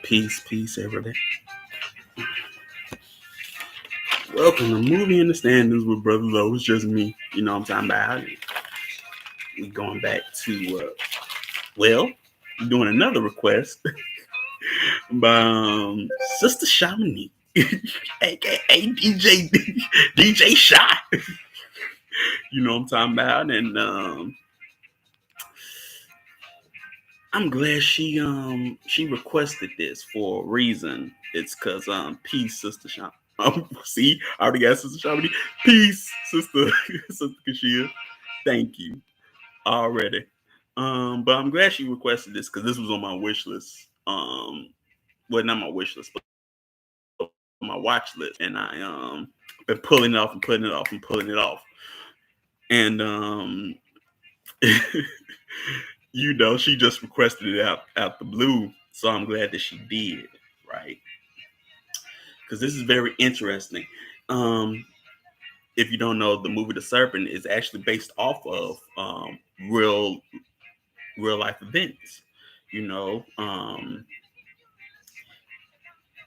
Peace, everybody. Welcome to Movie Innerstandings with Brother Lowe. It's just me. You know what I'm talking about. We going back to, doing another request by Sister Chamonix, aka DJ Shy. You know what I'm talking about. And I'm glad she requested this for a reason. It's because peace, Sister Shy. See, I already got Sister Chamonix. Peace, Sister Sister Kashia. Thank you already. But I'm glad she requested this because this was on my wish list. Well, not my wish list, but my watch list, and I been pulling it off and putting it off and pulling it off, and she just requested it out the blue, so I'm glad that she did, right? Because this is very interesting. If you don't know, the movie The Serpent is actually based off of real life events, you know.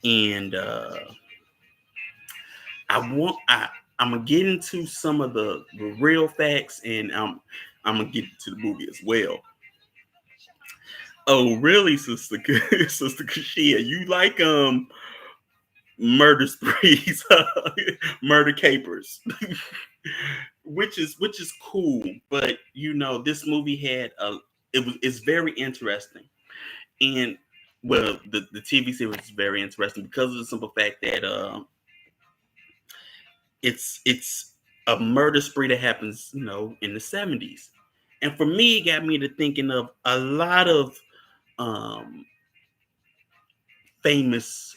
And I'm gonna get into some of the real facts, and I'm gonna get to the movie as well. Oh, really, Sister Sister Kashia? You like murder sprees, murder capers, which is cool. But this movie had it's very interesting, and well, the TV series is very interesting because of the simple fact that it's a murder spree that happens, in the 70s. And for me, it got me to thinking of a lot of um, famous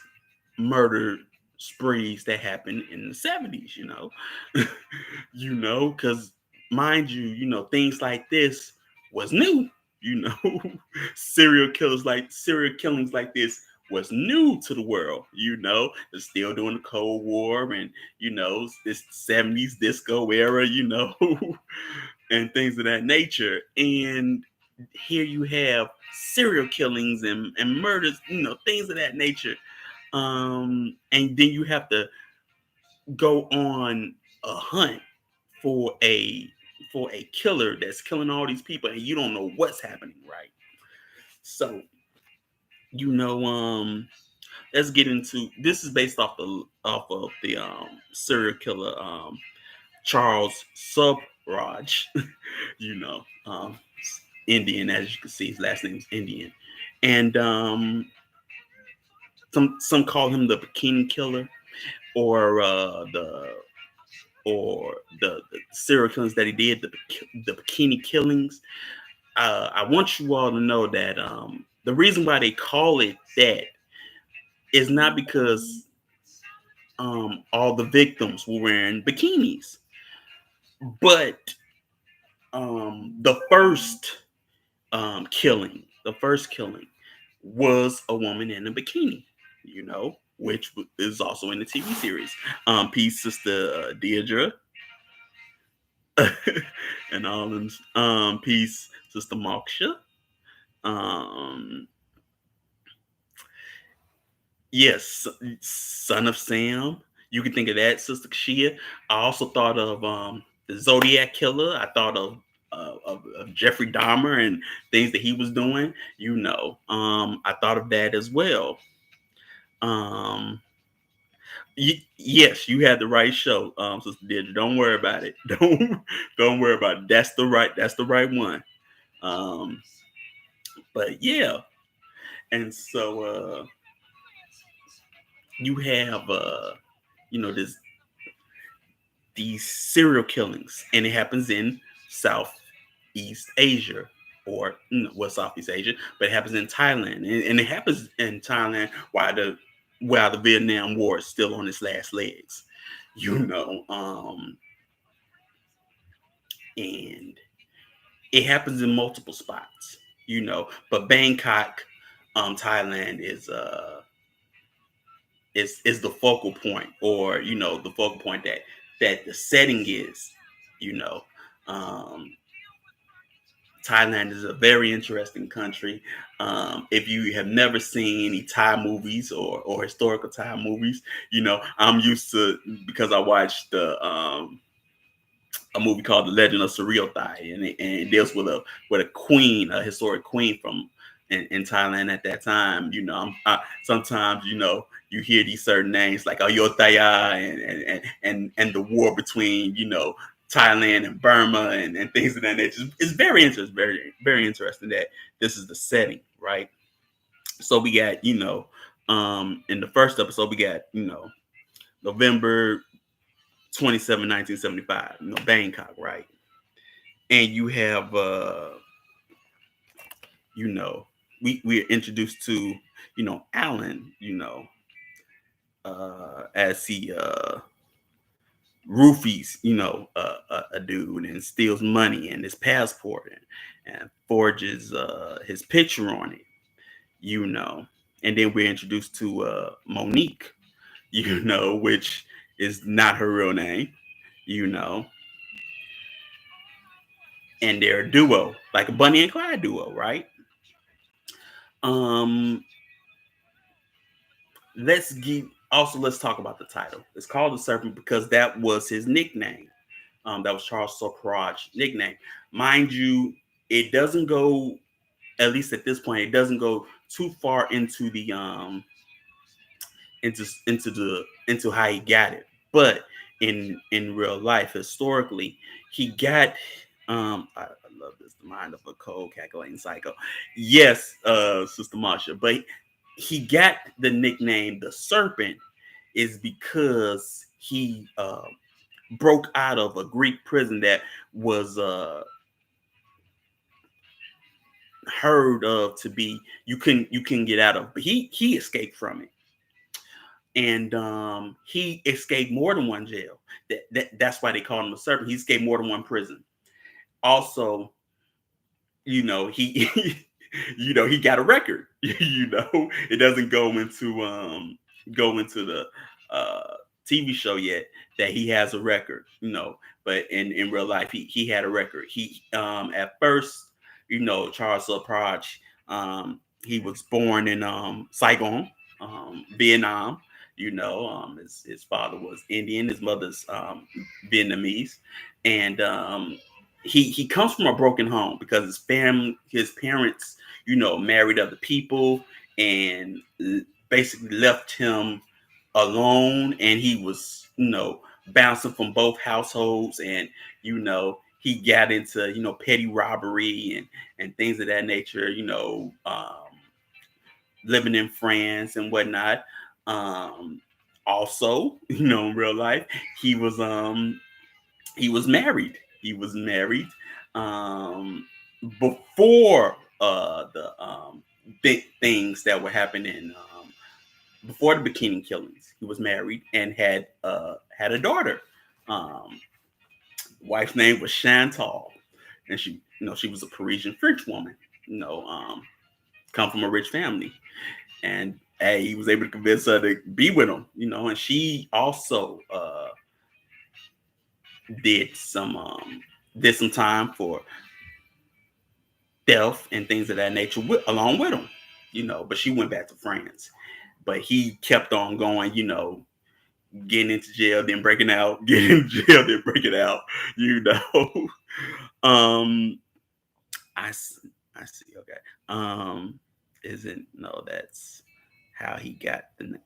murder sprees that happened in the 70s, because mind you, things like this was new, you know, serial killings like this was new to the world, they're still doing the Cold War and, this 70s disco era, and things of that nature. And here you have serial killings and murders, things of that nature. And then you have to go on a hunt for a killer that's killing all these people, and you don't know what's happening, right? So, let's get into this. Is based off of the serial killer Charles Subraj, you know, um, Indian, as you can see, his last name is Indian, and some call him the Bikini Killer, or the serial killings that he did, the bikini killings. I want you all to know that the reason why they call it that is not because all the victims were wearing bikinis, but the first killing was a woman in a bikini, which is also in the TV series. Peace, Sister Deirdre, and all them. Peace, Sister Moksha. Um, yes, Son of Sam. You can think of that, Sister Kashia. I also thought of the Zodiac Killer. I thought of Jeffrey Dahmer and things that he was doing. I thought of that as well. Um, yes, you had the right show, Sister Deirdre. Don't worry about it. Don't worry about it. That's the right one. Um, but yeah, and so you have this these serial killings, and it happens in Southeast Asia, or Southeast Asia, but it happens in Thailand, and it happens in Thailand while the Vietnam War is still on its last legs, and it happens in multiple spots, but Bangkok, Thailand is the focal point, or the focal point that the setting is, you know um Thailand is a very interesting country. If you have never seen any Thai movies or historical Thai movies, I'm used to, because I watched a movie called The Legend of Surreal Thai, and it deals with a queen, a historic queen from in Thailand at that time. Sometimes you hear these certain names like Ayutthaya and the war between Thailand and Burma and things of that nature. It's very interesting, very very interesting that this is the setting, right? So we got in the first episode we got November 27, 1975, Bangkok, right? And you have you know we're introduced to Alan, as he roofies a dude and steals money and his passport, and forges his picture on it, you know and then we're introduced to Monique, which is not her real name, you know and they're a duo, like a Bunny and Clyde duo, right? um let's talk about the title. It's called the Serpent because that was his nickname. That was Charles Sopraj's nickname. Mind you, it doesn't go, at least at this point, it doesn't go too far into the into how he got it. But in real life, historically, he got I love this, the mind of a cold calculating psycho. Yes, Sister Marsha, but he got the nickname the Serpent is because he broke out of a Greek prison that was heard of to be you can get out of, but he escaped from it. And he escaped more than one jail. That's why they call him a Serpent. He escaped more than one prison. Also, he he got a record. It doesn't go into the TV show yet that he has a record. But in real life, he had a record. He at first, Charles Surprise, he was born in Saigon, Vietnam. His father was Indian, his mother's Vietnamese, and he comes from a broken home because his parents, married other people and basically left him alone, and he was, bouncing from both households, and he got into petty robbery and things of that nature, living in France and whatnot. Um, Also, in real life, he was um he was married. He was married um before the big things that were happening, before the bikini killings. He was married and had a daughter. Um, Wife's name was Chantal, and she was a Parisian French woman. Come from a rich family, and hey, he was able to convince her to be with him. And she also did some um, did some time for theft and things of that nature along with him. But she went back to France. But he kept on going. Getting into jail, then breaking out, getting into jail, then breaking out. You know. um, I I see. Okay. Isn't no? That's how he got the.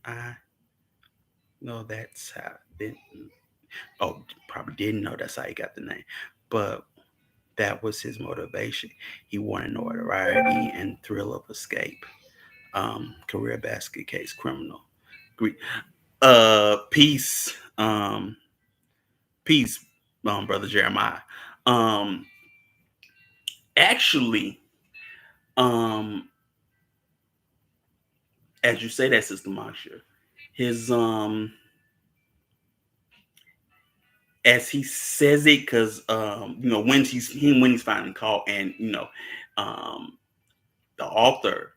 I know that's how. Oh, probably didn't know that's how he got the name, but that was his motivation. He wanted notoriety and thrill of escape. Career basket case criminal. Peace. Peace, brother Jeremiah. Um, Actually, um, as you say that, Sister Marsha, his as he says it, because when he's finally caught, and um, the author,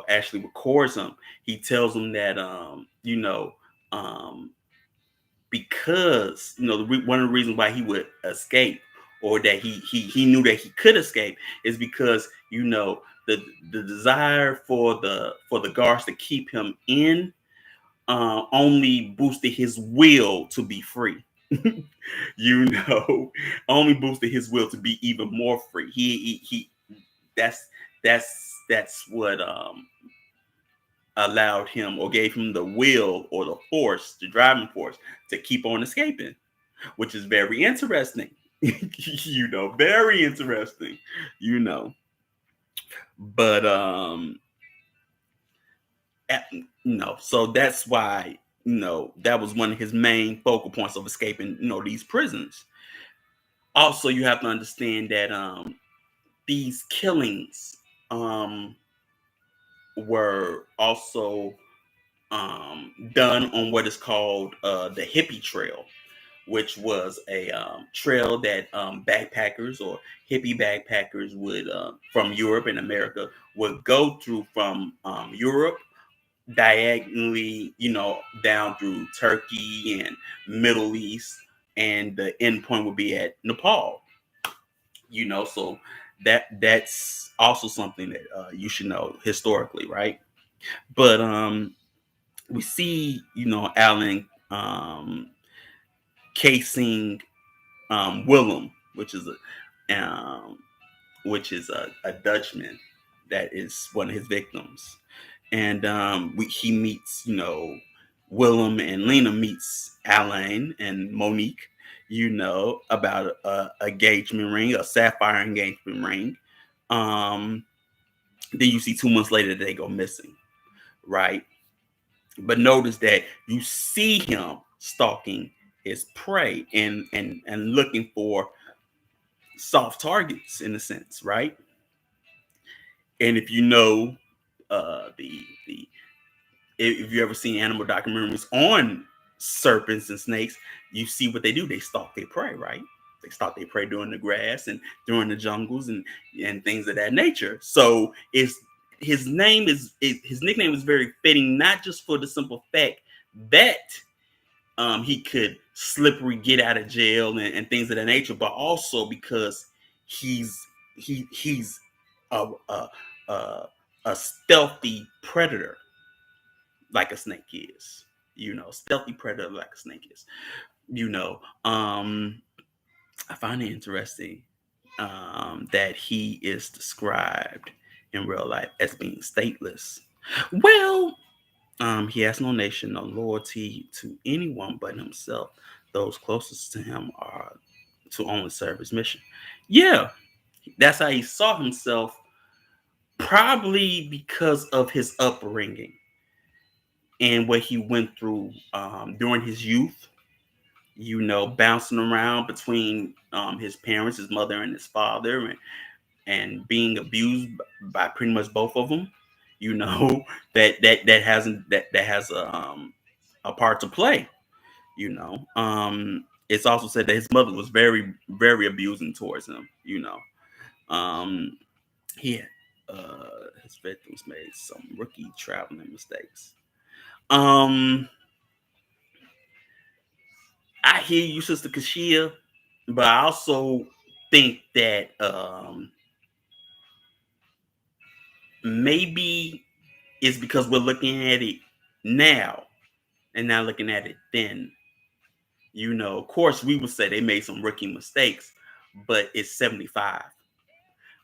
actually records him. He tells him that um, because one of the reasons why he would escape or that he knew that he could escape, is because the desire for the guards to keep him in only boosted his will to be free. you know, only boosted his will to be even more free. He that's that's what allowed him or gave him the will or the force, the driving force to keep on escaping, which is very interesting. Very interesting, you know. But so that's why that was one of his main focal points of escaping these prisons. Also, you have to understand that these killings um were also done on what is called the hippie trail, which was a trail that backpackers or hippie backpackers would from Europe and America would go through from Europe diagonally, down through Turkey and Middle East, and the end point would be at Nepal. So that's also something that you should know historically, right? But we see, Alan casing Willem, um, which is a Dutchman that is one of his victims, and he meets, Willem, and Lena meets Alain and Monique, about a engagement ring, a sapphire engagement ring. Um, then you see 2 months later they go missing, right? But notice that you see him stalking his prey and looking for soft targets in a sense, right? And if you know the if you ever seen animal documentaries on serpents and snakes, you see what they do. They stalk their prey, right? They stalk their prey during the grass and during the jungles and things of that nature. So it's his nickname is very fitting, not just for the simple fact that he could slippery get out of jail and things of that nature, but also because he's a a, a, a stealthy predator like a snake is. Stealthy predator like a snake is. I find it interesting that he is described in real life as being stateless. Well, he has no nation, no loyalty to anyone but himself. Those closest to him are to only serve his mission. Yeah, that's how he saw himself, probably because of his upbringing and what he went through during his youth. Bouncing around between his parents, his mother and his father, and being abused by pretty much both of them. You know that has a part to play. It's also said that his mother was very very abusing towards him. Um, he had, his victims made some rookie traveling mistakes. Um, I hear you, Sister Kashia, but I also think that maybe it's because we're looking at it now and not looking at it then. Of course, we would say they made some rookie mistakes, but it's 75.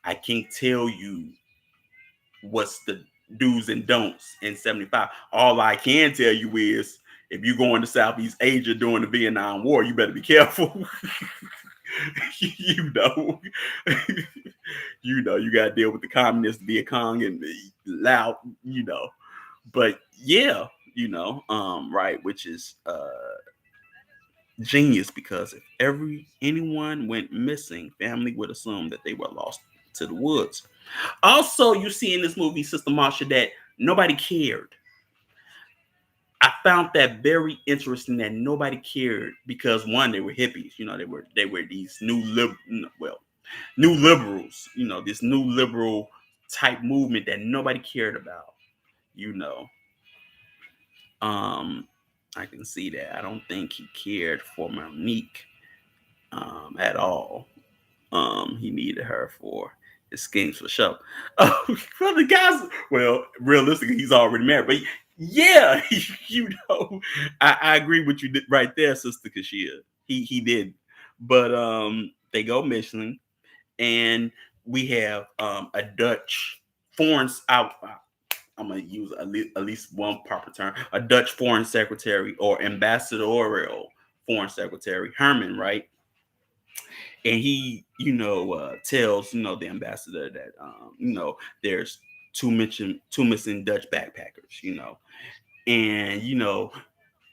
I can't tell you what's the do's and don'ts in 75. All I can tell you is if you go into Southeast Asia during the Vietnam War, you better be careful. you know, you got to deal with the communist Viet Cong and the Lao, But yeah, right, which is genius because if anyone went missing, family would assume that they were lost to the woods. Also, you see in this movie, Sister Marsha, that nobody cared. I found that very interesting that nobody cared because one, they were hippies. They were these new liberals. This new liberal type movement that nobody cared about. You know, um, I can see that. I don't think he cared for Monique at all. he needed her for his schemes for sure. Well, the guys, well, realistically, he's already married, but yeah, you know, I agree with you right there, Sister Kashia. He did, but they go missing, and we have a Dutch foreign out. I'm gonna use at least one proper term: a Dutch foreign secretary or ambassadorial foreign secretary, Herman, right? And he, tells the ambassador that there's two missing Dutch backpackers, and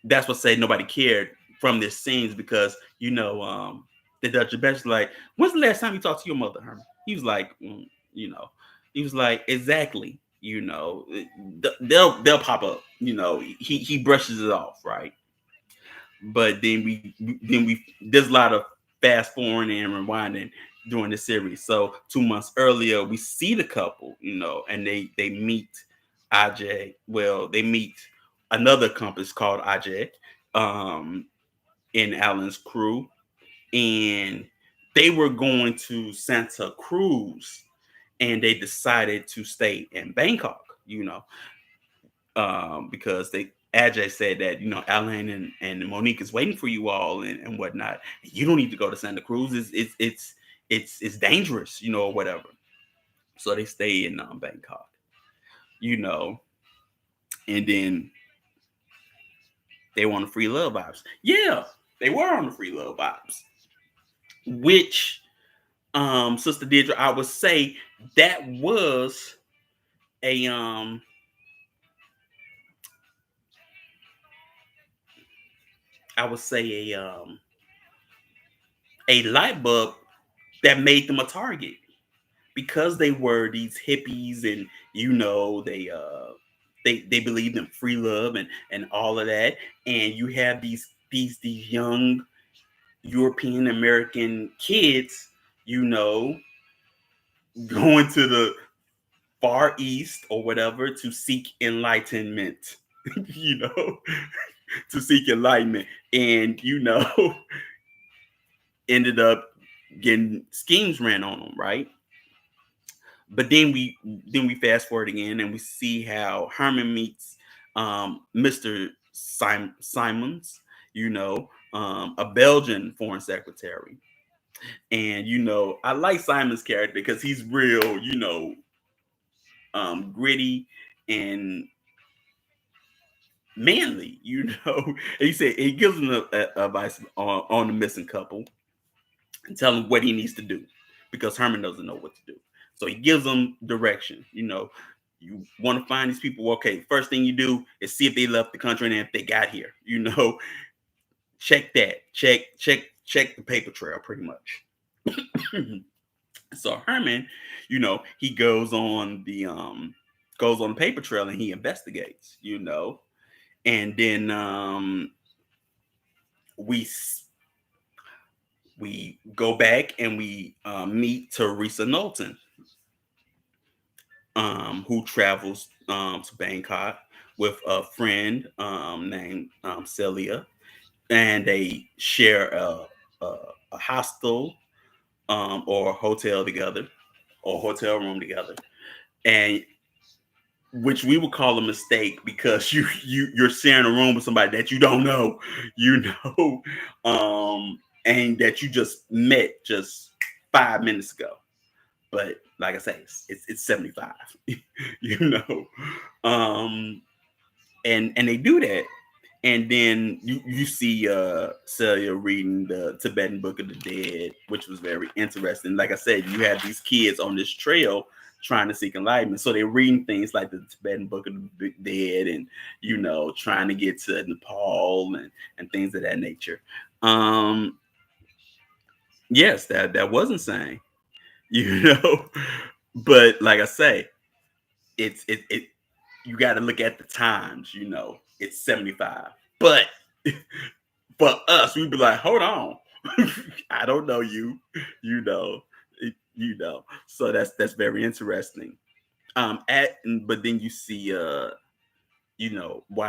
that's what say nobody cared from this scenes because the Dutch ambassador like, when's the last time you talked to your mother, Herman? He was like, you know, he was like, exactly, they'll pop up, he brushes it off, right? But then we there's a lot of fast forwarding and rewinding during the series. So 2 months earlier, we see the couple, and they meet Ajay. Well, they meet another compass called Ajay, um, in Alan's crew, and they were going to Santa Cruz, and they decided to stay in Bangkok. Because they Ajay said that Alan and Monique is waiting for you all and whatnot. You don't need to go to Santa Cruz. It's dangerous, or whatever. So they stay in Bangkok, you know, and then they were on the free love vibes. Yeah, they were on the free love vibes, which Sister Deirdre, I would say that was a I would say a light bulb that made them a target because they were these hippies and they believed in free love and all of that, and you have these young European American kids, going to the far east or whatever to seek enlightenment, you know to seek enlightenment, and ended up getting schemes ran on them, right? But then we fast forward again and we see how Herman meets Mr. Simons, a Belgian foreign secretary. And I like Simon's character because he's real, gritty and manly, And he said he gives him advice on the missing couple and tell him what he needs to do because Herman doesn't know what to do. So he gives them direction. You want to find these people. Okay, first thing you do is see if they left the country and if they got here. Check that. Check the paper trail, pretty much. So Herman, he goes on the paper trail and he investigates. And then we go back and we meet Teresa Knowlton, who travels to Bangkok with a friend named Celia, and they share a hostel or a hotel together, or hotel room together, and which we would call a mistake because you're sharing a room with somebody that you don't know, and that you just met just 5 minutes ago. But like I say, it's 75, you know. Um, and they do that, and then you see Celia reading the Tibetan Book of the Dead, which was very interesting. Like I said, you have these kids on this trail trying to seek enlightenment, so they're reading things like the Tibetan Book of the Dead, and trying to get to Nepal and things of that nature. Yes, that was insane, you know. But like I say, it you got to look at the times. It's 75, but for us, we'd be like, hold on, I don't know you, you know, So that's very interesting. But then you see, why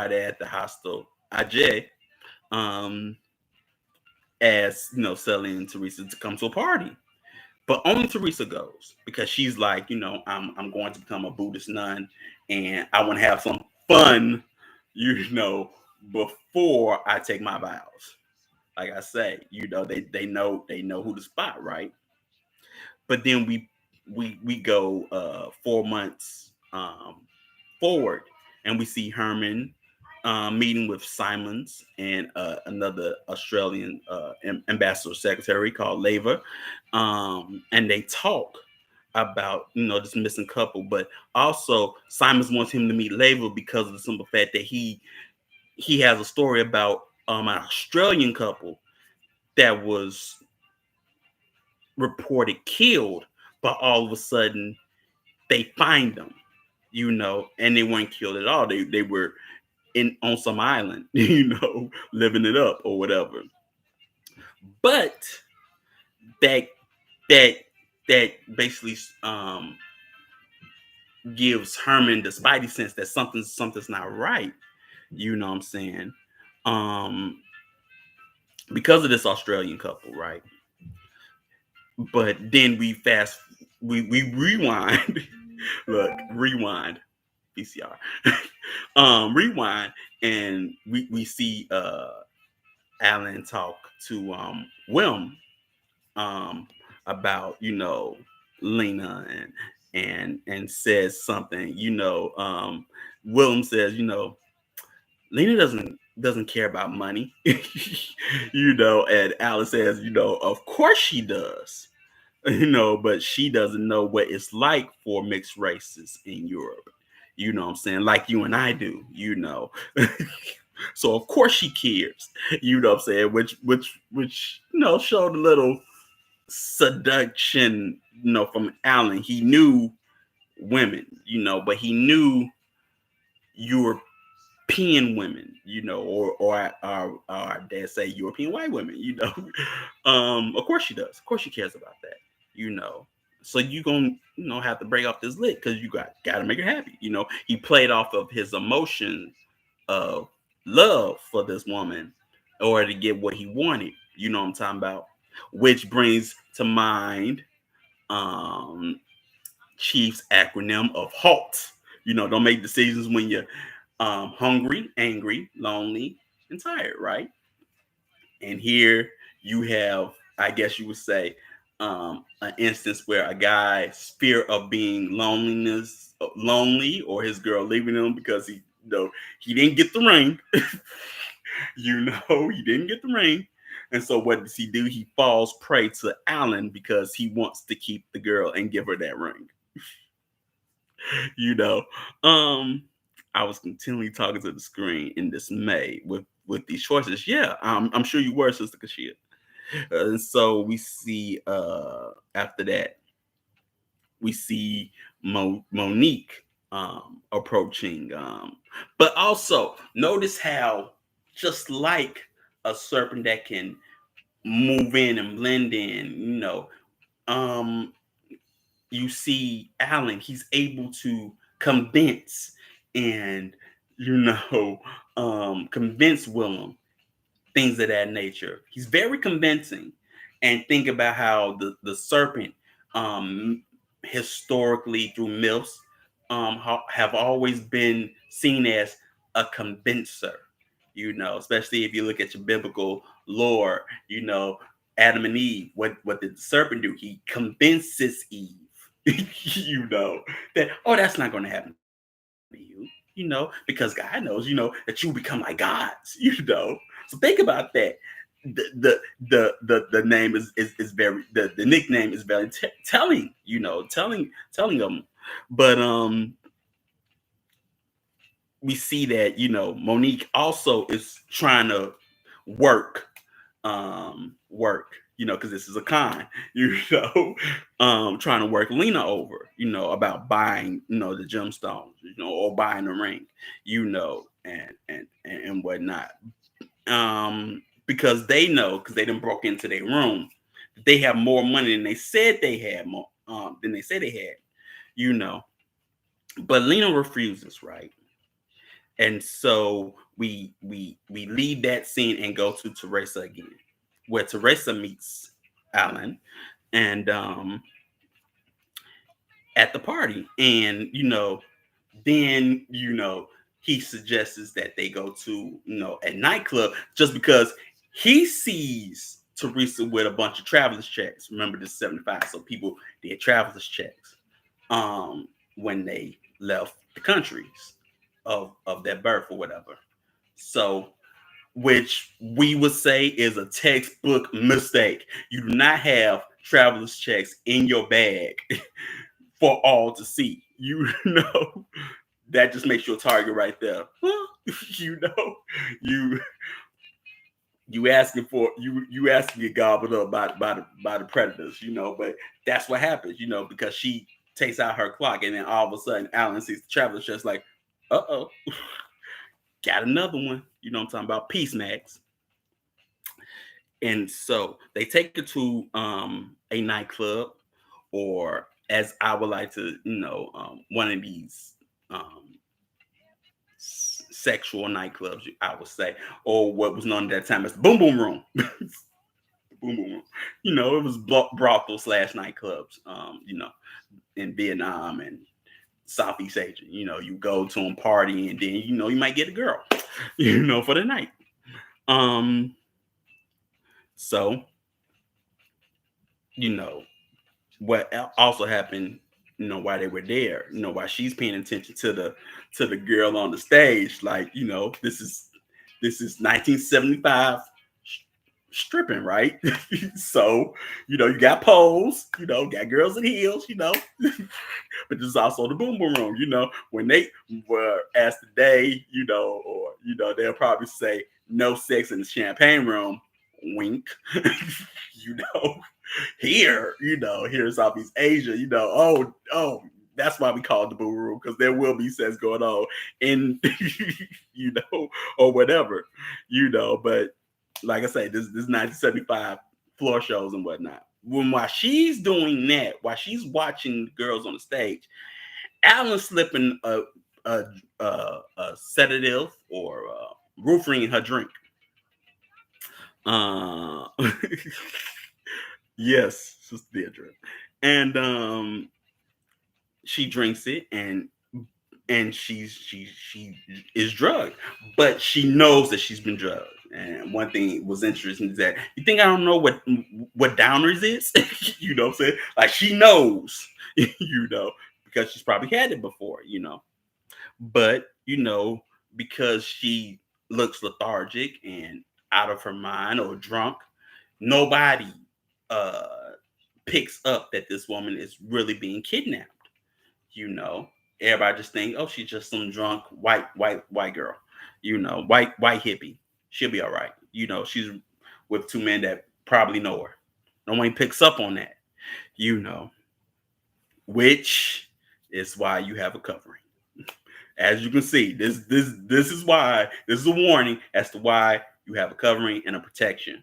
they're at the hostel, Ajay, um, as Sally and Teresa to come to a party, But only Teresa goes because she's like, I'm going to become a Buddhist nun, and I want to have some fun, you know, before I take my vows. Like I say, they know who to spot, right? But then we go 4 months forward, and we see Herman meeting with Simons and another Australian ambassador secretary called Leva, and they talk about this missing couple. But also Simons wants him to meet Leva because of the simple fact that he has a story about an Australian couple that was reported killed, but all of a sudden they find them, and they weren't killed at all. They were in on some island, living it up or whatever. But that that that basically gives Herman the spidey sense that something's not right. You know what I'm saying? Um, because of this Australian couple, right? But then we rewind. Look, rewind, VCR. Rewind, and we see Alan talk to Wilm about Lena, and says something. Willem says, Lena doesn't care about money. And Alan says, of course she does. But she doesn't know what it's like for mixed races in Europe. You know what I'm saying? Like you and I do, So of course she cares. You know what I'm saying? Which showed a little seduction, from Alan. He knew women, but he knew European women, or dare say European white women, Of course she does. Of course she cares about that, you know. So you gonna have to break off this lit because you gotta make her happy. He played off of his emotion of love for this woman in order to get what he wanted. You know what I'm talking about? Which brings to mind Chief's acronym of HALT. Don't make decisions when you're hungry, angry, lonely, and tired, right? And here you have, I guess you would say, an instance where a guy's fear of being lonely, or his girl leaving him because he didn't get the ring. He didn't get the ring. And so what does he do? He falls prey to Alan because he wants to keep the girl and give her that ring. you know. Um, I was continually talking to the screen in dismay with these choices. Yeah, I'm sure you were, Sister Kashia. And so we see after that, we see Monique approaching. But also notice how, just like a serpent that can move in and blend in, um, you see Alan, he's able to convince and convince Willem, things of that nature. He's very convincing. And think about how the serpent, historically through myths, have always been seen as a convincer. Especially if you look at your biblical lore. Adam and Eve. What did the serpent do? He convinces Eve. That that's not going to happen to you. Because God knows, that you become like gods. So think about that. The name is very the nickname is very telling. Telling them, but we see that Monique also is trying to work because this is a con, trying to work Lena over, about buying, the gemstones, or buying the ring, and whatnot. Because they know, because they done broke into their room, they have more money than they said they had, you know. But Lena refuses, right? And so we leave that scene and go to Teresa again, where Teresa meets Alan, and at the party, and then he suggests that they go to a nightclub just because he sees Teresa with a bunch of travelers checks. Remember, this is 75, so people did travelers checks when they left the countries of their birth or whatever. So, which we would say is a textbook mistake. You do not have travelers checks in your bag for all to see. That just makes you a target right there. you know, you you asking for you asking to get gobbled up by the predators. But that's what happens. Because she takes out her clock, and then all of a sudden, Alan sees the traveler just like, oh, got another one. You know what I'm talking about? Peace, Max. And so they take her to a nightclub, or as I would like to, one of these sexual nightclubs, I would say, or what was known at that time as the Boom Boom Room. Boom Boom Room. It was brothel slash nightclubs, in Vietnam and Southeast Asia. You go to them party, and then, you might get a girl, for the night. So, what also happened, while they were there, while she's paying attention to the girl on the stage, like, this is 1975 stripping, right? So, you got poles, got girls in heels, but this is also the Boom Boom Room, when they were asked today, or, they'll probably say no sex in the champagne room, wink. Here, here in Southeast Asia, oh, that's why we call it the Boo Room, because there will be sex going on in, or whatever, but like I say, this 1975 floor shows and whatnot. While she's doing that, while she's watching girls on the stage, Alan's slipping a sedative or roofing in her drink. Yes, Sister Deirdre. And she drinks it, and she is drugged, but she knows that she's been drugged. And one thing was interesting is that, you think I don't know what downers is? You know what I'm saying? Like, she knows, because she's probably had it before, But, because she looks lethargic and out of her mind or drunk, nobody uh picks up that this woman is really being kidnapped. Everybody just think, oh, she's just some drunk white girl, white hippie. She'll be all right. She's with two men that probably know her. No one picks up on that, which is why you have a covering. As you can see, this is why, this is a warning as to why you have a covering and a protection.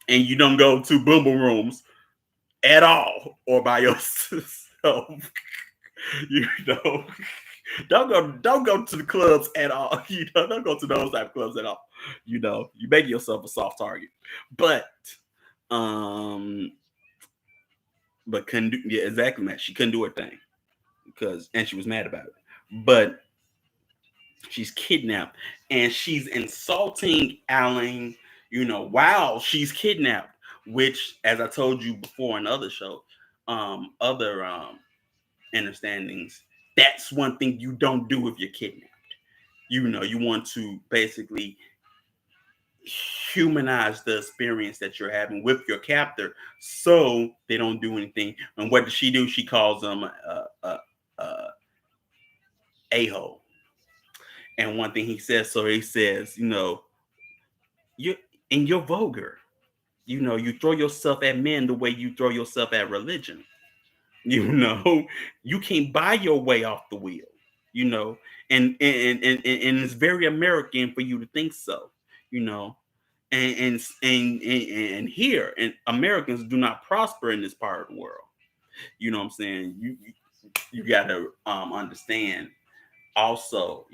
And you don't go to Boom Boom Rooms at all, or by yourself. Don't go to the clubs at all. Don't go to those type of clubs at all. You make yourself a soft target. But couldn't do, yeah, exactly, Matt. She couldn't do her thing and she was mad about it. But she's kidnapped, and she's insulting Alan, while she's kidnapped, which, as I told you before in other shows, other Innerstandings, that's one thing you don't do if you're kidnapped. You want to basically humanize the experience that you're having with your captor, so they don't do anything. And what does she do? She calls them a-hole. And one thing he says, you're vulgar. You throw yourself at men the way you throw yourself at religion. You can't buy your way off the wheel. And it's very American for you to think so. And here, and Americans do not prosper in this part of the world. You know what I'm saying? You got to understand also,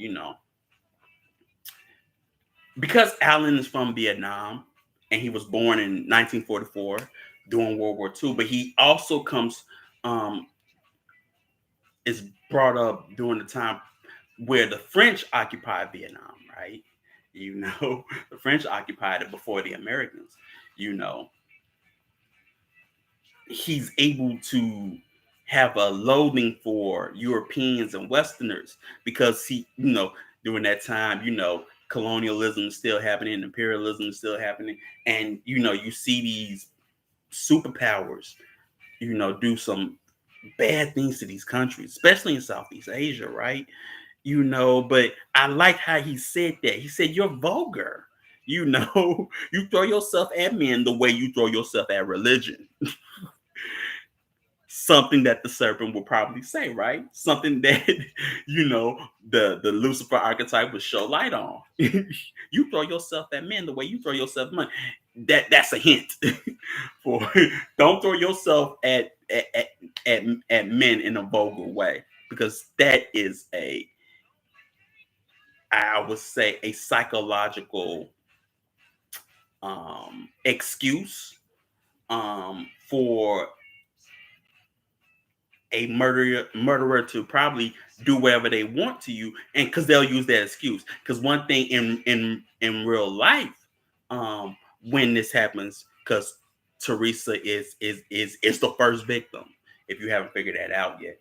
because Alan is from Vietnam, and he was born in 1944 during World War II. But he also comes um, is brought up during the time where the French occupied Vietnam, right? You know, the French occupied it before the Americans. You know, he's able to have a loathing for Europeans and Westerners because during that time, colonialism is still happening, imperialism is still happening, and you see these superpowers, do some bad things to these countries, especially in Southeast Asia, right? But I like how he said that. He said, "You're vulgar." You throw yourself at men the way you throw yourself at religion. Something that the serpent will probably say, right? Something that the Lucifer archetype would show light on. You throw yourself at men the way you throw yourself at money. That's a hint for don't throw yourself at men in a vulgar way, because that is I would say a psychological excuse for a murderer to probably do whatever they want to you, and because they'll use that excuse. Because one thing in real life, um when this happens, because Teresa is the first victim, if you haven't figured that out yet.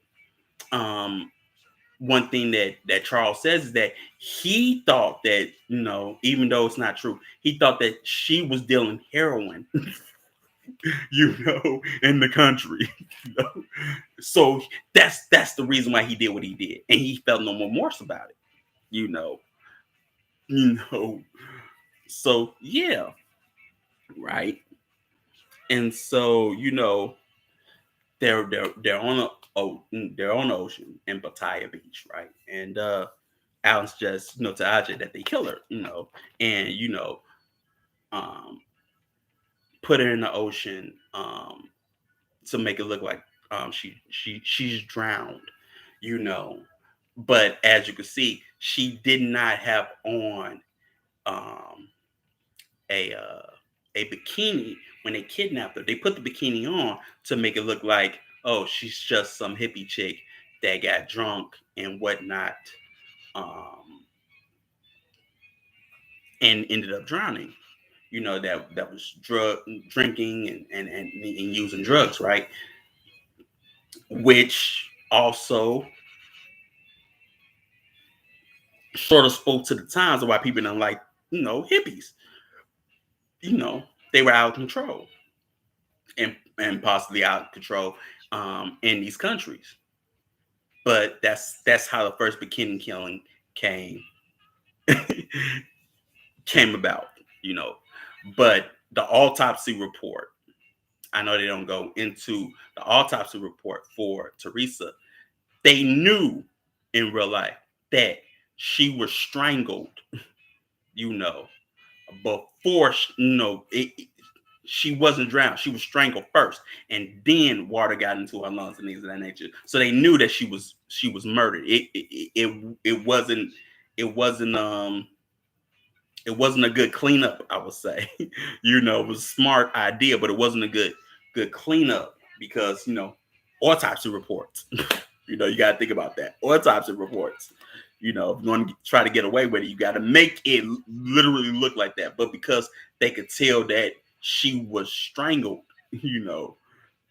One thing that Charles says is that he thought that, even though it's not true, he thought that she was dealing heroin, in the country. you know? So that's the reason why he did what he did, and he felt no remorse about it. You know, you know. So yeah, right. And so they're on they're on the ocean in Pattaya Beach, right? And Alan suggests to Ajay that they kill her, and um, put her in the ocean to make it look like she's drowned, you know. But as you can see, she did not have on um, a a bikini when they kidnapped her. They put the bikini on to make it look like, oh, she's just some hippie chick that got drunk and whatnot, um, and ended up drowning. That was drinking and using drugs, right? Which also sort of spoke to the times of why people didn't like, hippies. You know, they were out of control, and possibly out of control in these countries. But that's how the first bikini killing came came about, you know. But the autopsy report, I know they don't go into the autopsy report for Teresa. They knew in real life that she was strangled, you know, before she wasn't drowned. She was strangled first, and then water got into her lungs and things of that nature. So they knew that she was murdered. It wasn't a good cleanup, I would say. It was a smart idea, but it wasn't a good cleanup because autopsy reports. You got to think about that. Autopsy reports. If you want to try to get away with it, you got to make it literally look like that. But because they could tell that she was strangled,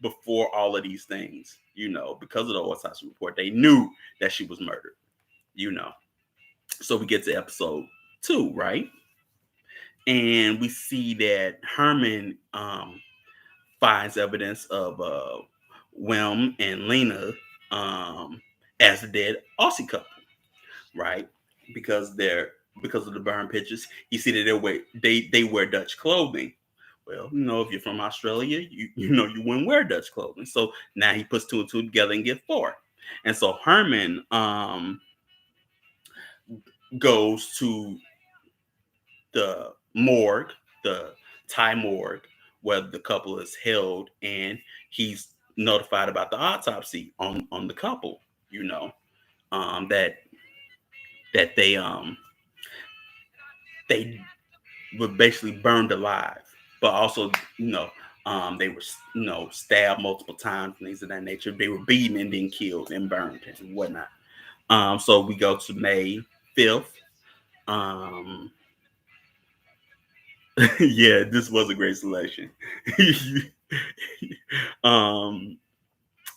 before all of these things, because of the autopsy report, they knew that she was murdered. So we get to episode 2, right? And we see that Herman finds evidence of Wilm and Lena as the dead Aussie couple, right? Because of the burn pictures, you see that they wear Dutch clothing. Well, if you're from Australia, you wouldn't wear Dutch clothing. So now he puts 2 and 2 together and get 4. And so Herman goes to the morgue, the Thai morgue, where the couple is held, and he's notified about the autopsy on the couple. That they were basically burned alive. but also, they were, stabbed multiple times, things of that nature. They were beaten and then killed and burned and whatnot. So we go to May 5th. Um, yeah, this was a great selection. um,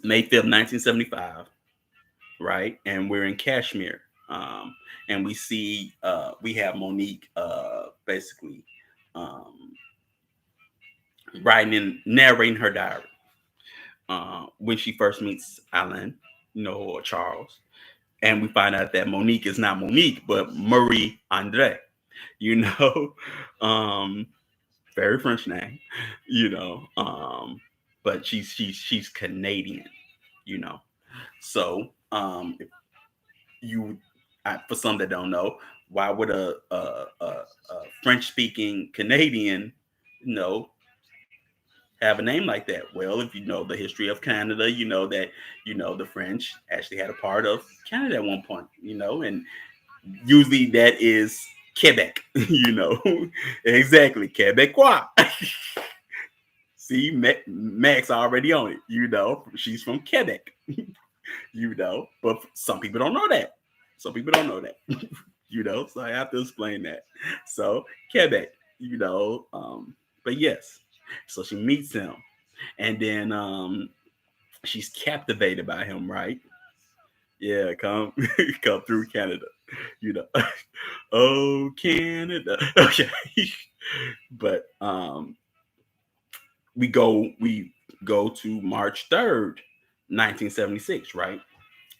May 5th, 1975, right? And we're in Kashmir. Um, and we have Monique basically um, narrating her diary when she first meets Alan, or Charles. And we find out that Monique is not Monique, but Marie Andre, you know, um, very French name, you know, but she's Canadian, you know. So if you, for some that don't know, why would a French speaking Canadian, you know, have a name like that? Well, if you know the history of Canada, you know that the French actually had a part of Canada at one point, and usually that is Quebec, exactly, Quebecois. See, Max already on it, she's from Quebec, but some people don't know that. Some people don't know that, so I have to explain that. So, Quebec, but yes, so she meets him, and then she's captivated by him, right? Yeah, come come through Canada, you know. Oh, Canada. Okay. But we go to March 3rd, 1976, right?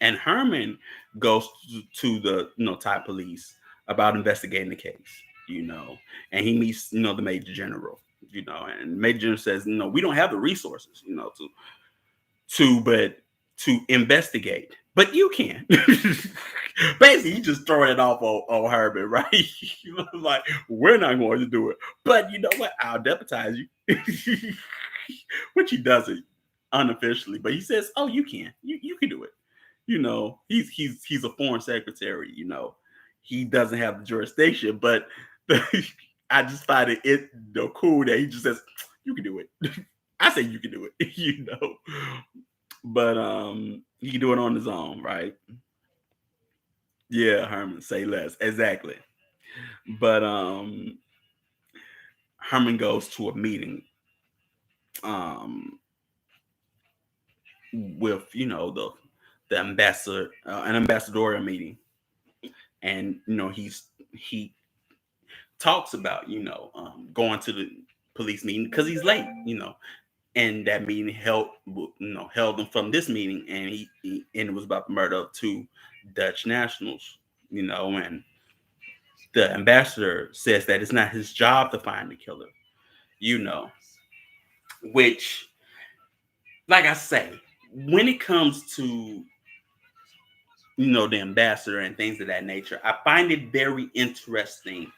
And Herman goes to the Thai police about investigating the case, you know, and he meets the major general, and major general says, we don't have the resources, but to investigate. But you can. Basically, you just throwing it off on Herbert, right? Like, we're not going to do it. But you know what? I'll deputize you. Which he doesn't unofficially, but he says, "Oh, you can. You can do it." He's a foreign secretary. He doesn't have the jurisdiction, but I just find it cool that he just says, "You can do it." I say you can do it, but he can do it on his own, right? Yeah, Herman, say less, exactly. But Herman goes to a meeting um with the ambassador, an ambassadorial meeting, and he talks about going to the police meeting because he's late, and that meeting held him from this meeting, and and it was about the murder of two Dutch nationals, and the ambassador says that it's not his job to find the killer, you know, which, like I say, when it comes to the ambassador and things of that nature, I find it very interesting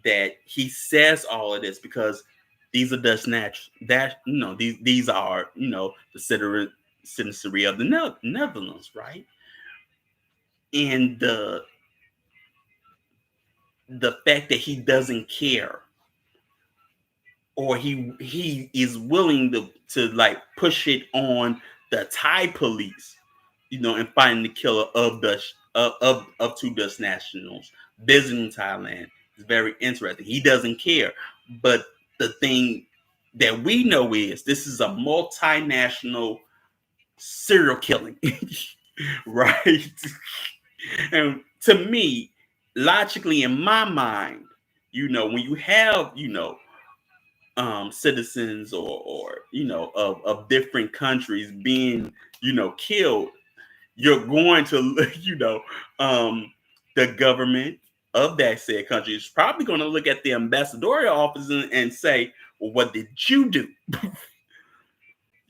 that he says all of this because these are Dutch natural that these are the citizenry of the Netherlands, right? And the fact that he doesn't care, or he is willing to like push it on the Thai police, and finding the killer of Dutch of two Dutch nationals visiting Thailand is very interesting. He doesn't care, but the thing that we know is this is a multinational serial killing, right? And to me, logically in my mind, when you have citizens or of different countries being killed, you're going to um the government of that said country is probably going to look at the ambassadorial office and say, well, what did you do?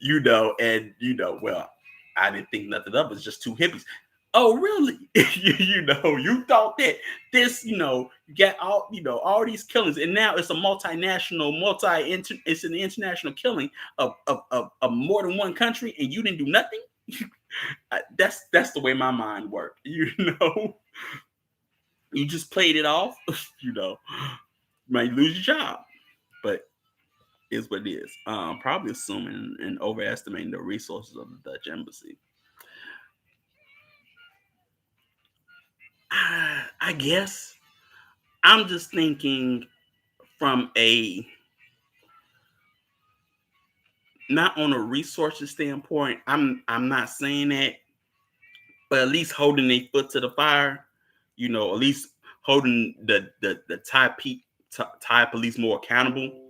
And well, I didn't think nothing of it. It's just two hippies. Oh, really? You thought that this, you got all these killings, and now it's a multinational, it's an international killing of more than one country, and you didn't do nothing. That's the way my mind worked. You just played it off. You might lose your job, but is what it is. Probably assuming and overestimating the resources of the Dutch embassy. I guess I'm just thinking from a not on a resources standpoint. I'm not saying that, but at least holding a foot to the fire, at least holding the Thai police more accountable.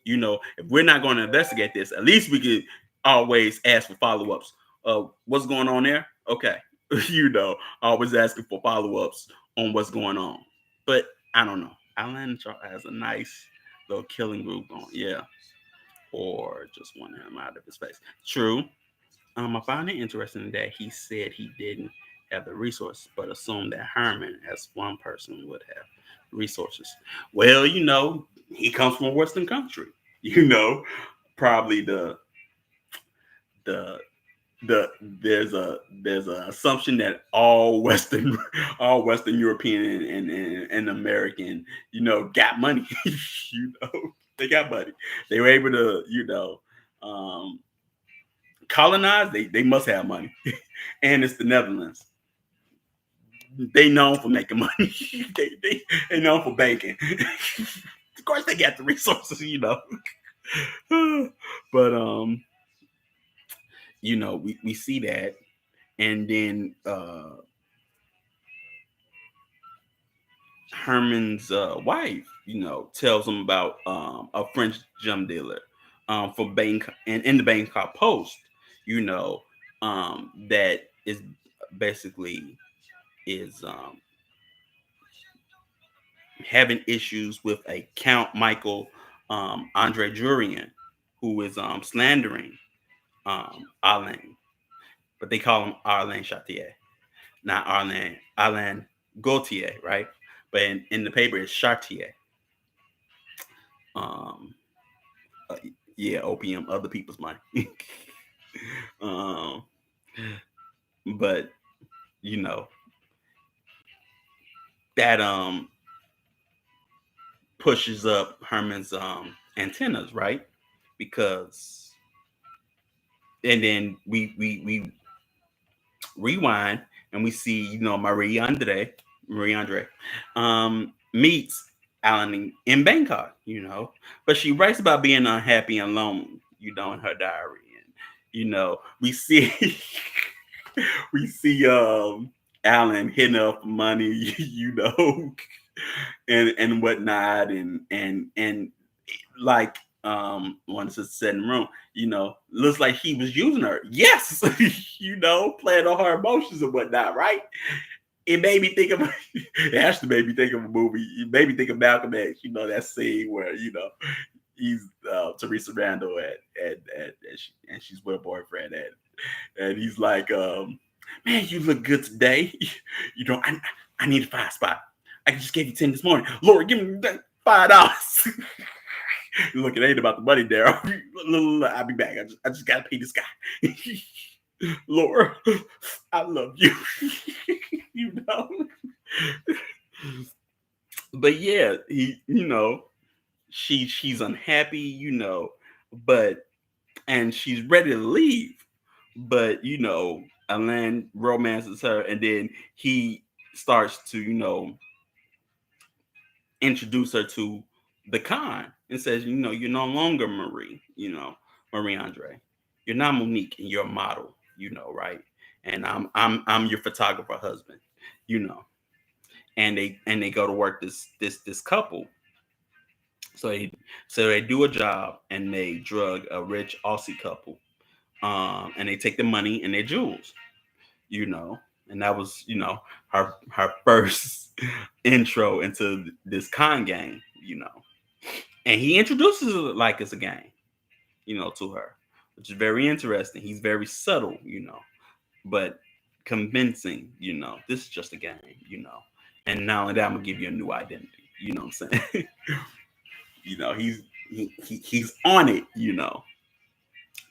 If we're not going to investigate this, at least we could always ask for follow ups. What's going on there? Okay, always asking for follow ups on what's going on. But I don't know. Alan has a nice little killing group on, yeah, or just want him out of his face. True. I found it interesting that he said he didn't have the resources, but assumed that Herman, as one person, would have resources. Well, he comes from a Western country. You know, probably the the there's a assumption that all Western all Western European and American got money. you know they got money. They were able to um, colonize. They must have money, and it's the Netherlands. They known for making money. They known for banking. Of course, they got the resources. But we see that, and then Herman's wife, tells him about a French gem dealer for Bank and in the Bangkok Post, that is basically is having issues with a Count Michael Andre Jurian, who is slandering Alain, but they call him Alain Chartier, not Alain Gautier, right? But in the paper, it's Chartier. Um, uh, yeah, opium, other people's money. um, but you know that pushes up Herman's antennas, right? Because and then we rewind and we see Marie Andre meets Alan in Bangkok, but she writes about being unhappy and alone, in her diary, and we see we see Alan hitting up money, and whatnot, and like once it's set in room, looks like he was using her. Yes, playing on her emotions and whatnot, right? It made me think of it actually made me think of a movie. It made me think of Malcolm X, that scene where, he's Teresa Randall and she's with her boyfriend and he's like, man, you look good today. I need a 5 spot. I just gave you 10 this morning. Lord, give me $5. Look, it ain't about the money, Daryl. I'll be back. I just gotta pay this guy. Laura, I love you. you know. But yeah, she's unhappy, but and she's ready to leave. But Alain romances her, and then he starts to, introduce her to the con and says, you're no longer Marie Andre. You're not Monique, and you're a model, right? And I'm your photographer husband, you know. And they go to work this couple. So they do a job and they drug a rich Aussie couple. And they take the money and their jewels, and that was, her first intro into this con game, and he introduces it like it's a game, to her, which is very interesting. He's very subtle, but convincing, this is just a game, and not only that, I'm gonna give you a new identity, you know what I'm saying? He's on it,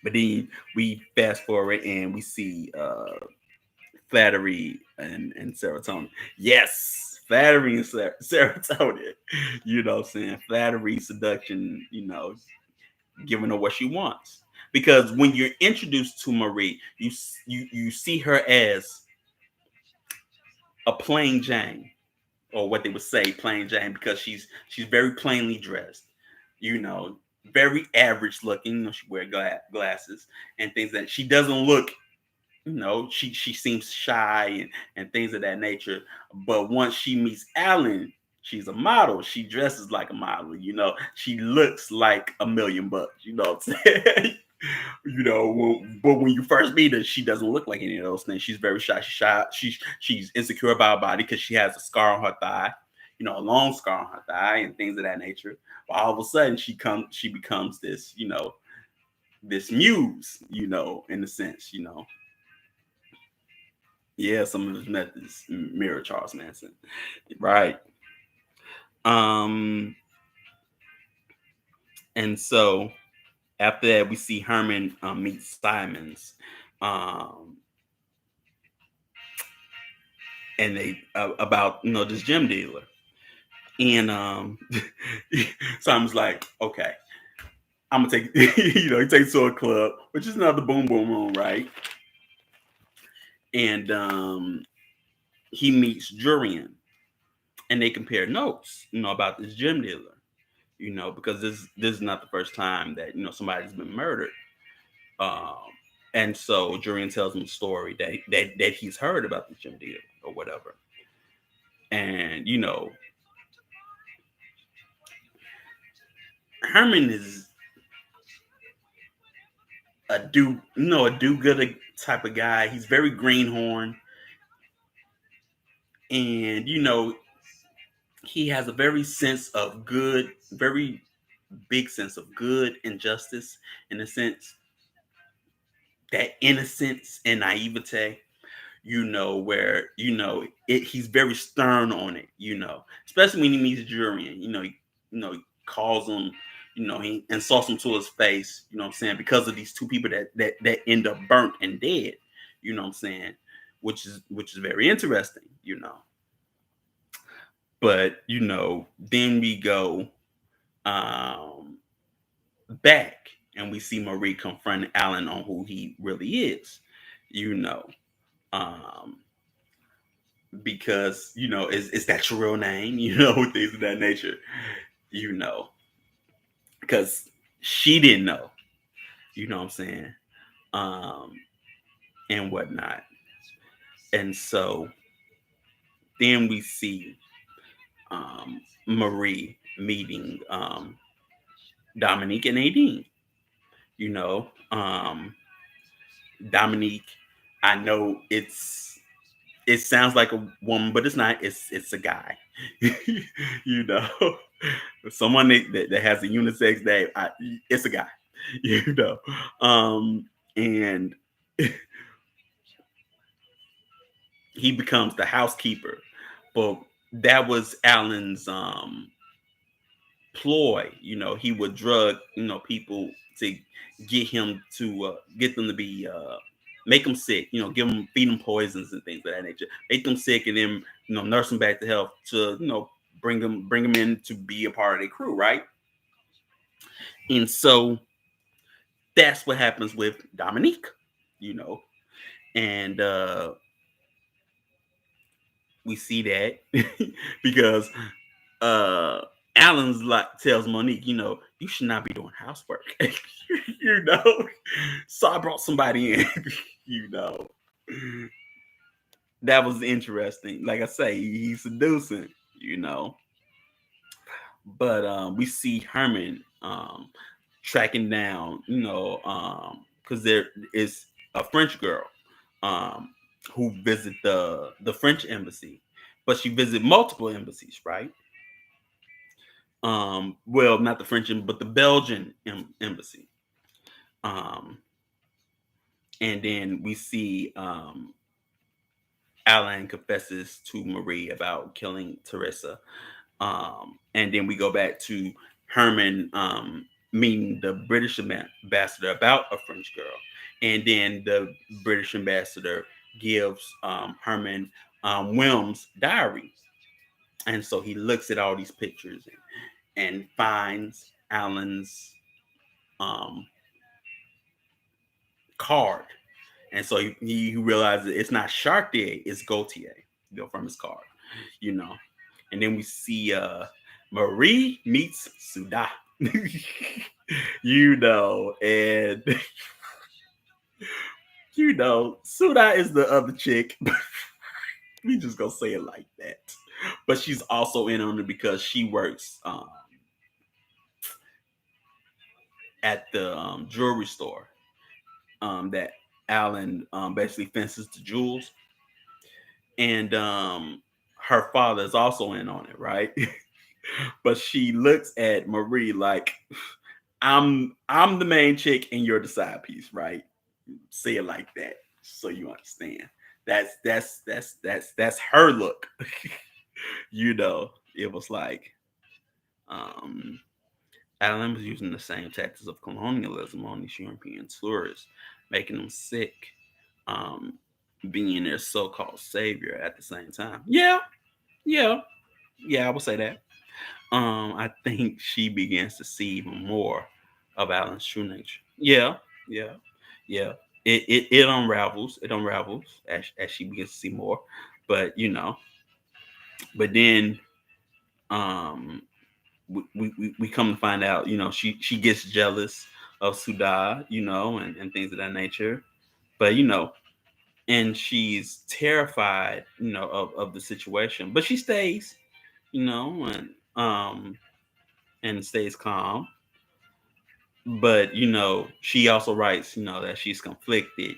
but then we fast forward and we see flattery and serotonin. Yes, flattery and serotonin. Flattery, seduction, giving her what she wants. Because when you're introduced to Marie, you see her as a plain Jane, or what they would say, plain Jane, because she's very plainly dressed, you know, very average looking. You know, she wear glasses and things that she doesn't look. You know, she seems shy and things of that nature. But once she meets Alan, she's a model. She dresses like a model. You know, she looks like $1,000,000. You know what I'm saying? You know, but when you first meet her, she doesn't look like any of those things. She's very shy. She's shy. She's insecure about her body because she has a scar on her thigh, you know, a long scar on her thigh and things of that nature. But all of a sudden, she becomes this, you know, this muse, you know, in a sense, you know. Yeah, some of his methods mirror Charles Manson, right? Um, and so after that, we see Herman meet Simons. Um, and they about, you know, this gym dealer, and Simon's like, okay, I'm gonna take you know, he takes to a club, which is another boom boom room, right? And he meets Jurian, and they compare notes, you know, about this gym dealer, you know, because this is not the first time that, you know, somebody's been murdered. um and so Jurian tells him a story that he's heard about the gym dealer or whatever. And you know, Herman is a do-gooder type of guy. He's very greenhorn, and you know, he has a very big sense of good and justice, in a sense, that innocence and naivete. You know, where you know he's very stern on it. You know, especially when he meets Jurian. He calls him. You know, he insults him to his face. You know what I'm saying? Because of these two people that end up burnt and dead. You know what I'm saying? Which is very interesting. You know, but you know, then we go um, back and we see Marie confront Alan on who he really is. You know, um, because you know, is that your real name? You know, things of that nature. You know, because she didn't know. You know what I'm saying? Um, and whatnot. And so then we see Marie meeting Dominique and Nadine. You know, Dominique. I know it sounds like a woman, but it's not. It's a guy. You know, someone that has a unisex name. It's a guy. You know, and he becomes the housekeeper. But that was Alan's ploy. You know, he would drug, you know, people to get them to be make them sick. You know, feed them poisons and things of that nature. Make them sick and then, you know, nurse them back to health to, you know, bring them in to be a part of the crew, right? And so that's what happens with Dominique. You know, and we see that because uh Alan's like tells Monique, you know, you should not be doing housework. You know. So I brought somebody in, you know. That was interesting. Like I say, he's seducing, you know. But we see Herman tracking down, you know, because there is a French girl um who visit the French embassy, but she visit multiple embassies, right? Well, not the French, but the Belgian embassy. Um, and then we see Alan confesses to Marie about killing Teresa. And then we go back to Herman meeting the British ambassador about a French girl. And then the British ambassador gives Herman Wilm's diary. And so he looks at all these pictures and finds Alan's um card. And so he realized that it's not Chartier, it's Gaultier, from his card, you know. And then we see Marie meets Suda. And Suda is the other chick. We just gonna say it like that. But she's also in on it because she works at the jewelry store that Alan basically fences the jewels, and her father is also in on it, right? But she looks at Marie like, I'm the main chick and you're the side piece, right? Say it like that so you understand. That's her look. It was like um Alan was using the same tactics of colonialism on these European tourists, making them sick, um, being their so-called savior at the same time. Yeah, yeah, I would say that. I think she begins to see even more of Alan's true nature. Yeah, yeah. It unravels. It unravels as she begins to see more. But but then um we come to find out, she gets jealous of Suda, and things of that nature. But and she's terrified, of the situation. But she stays, and and stays calm. But she also writes, that she's conflicted,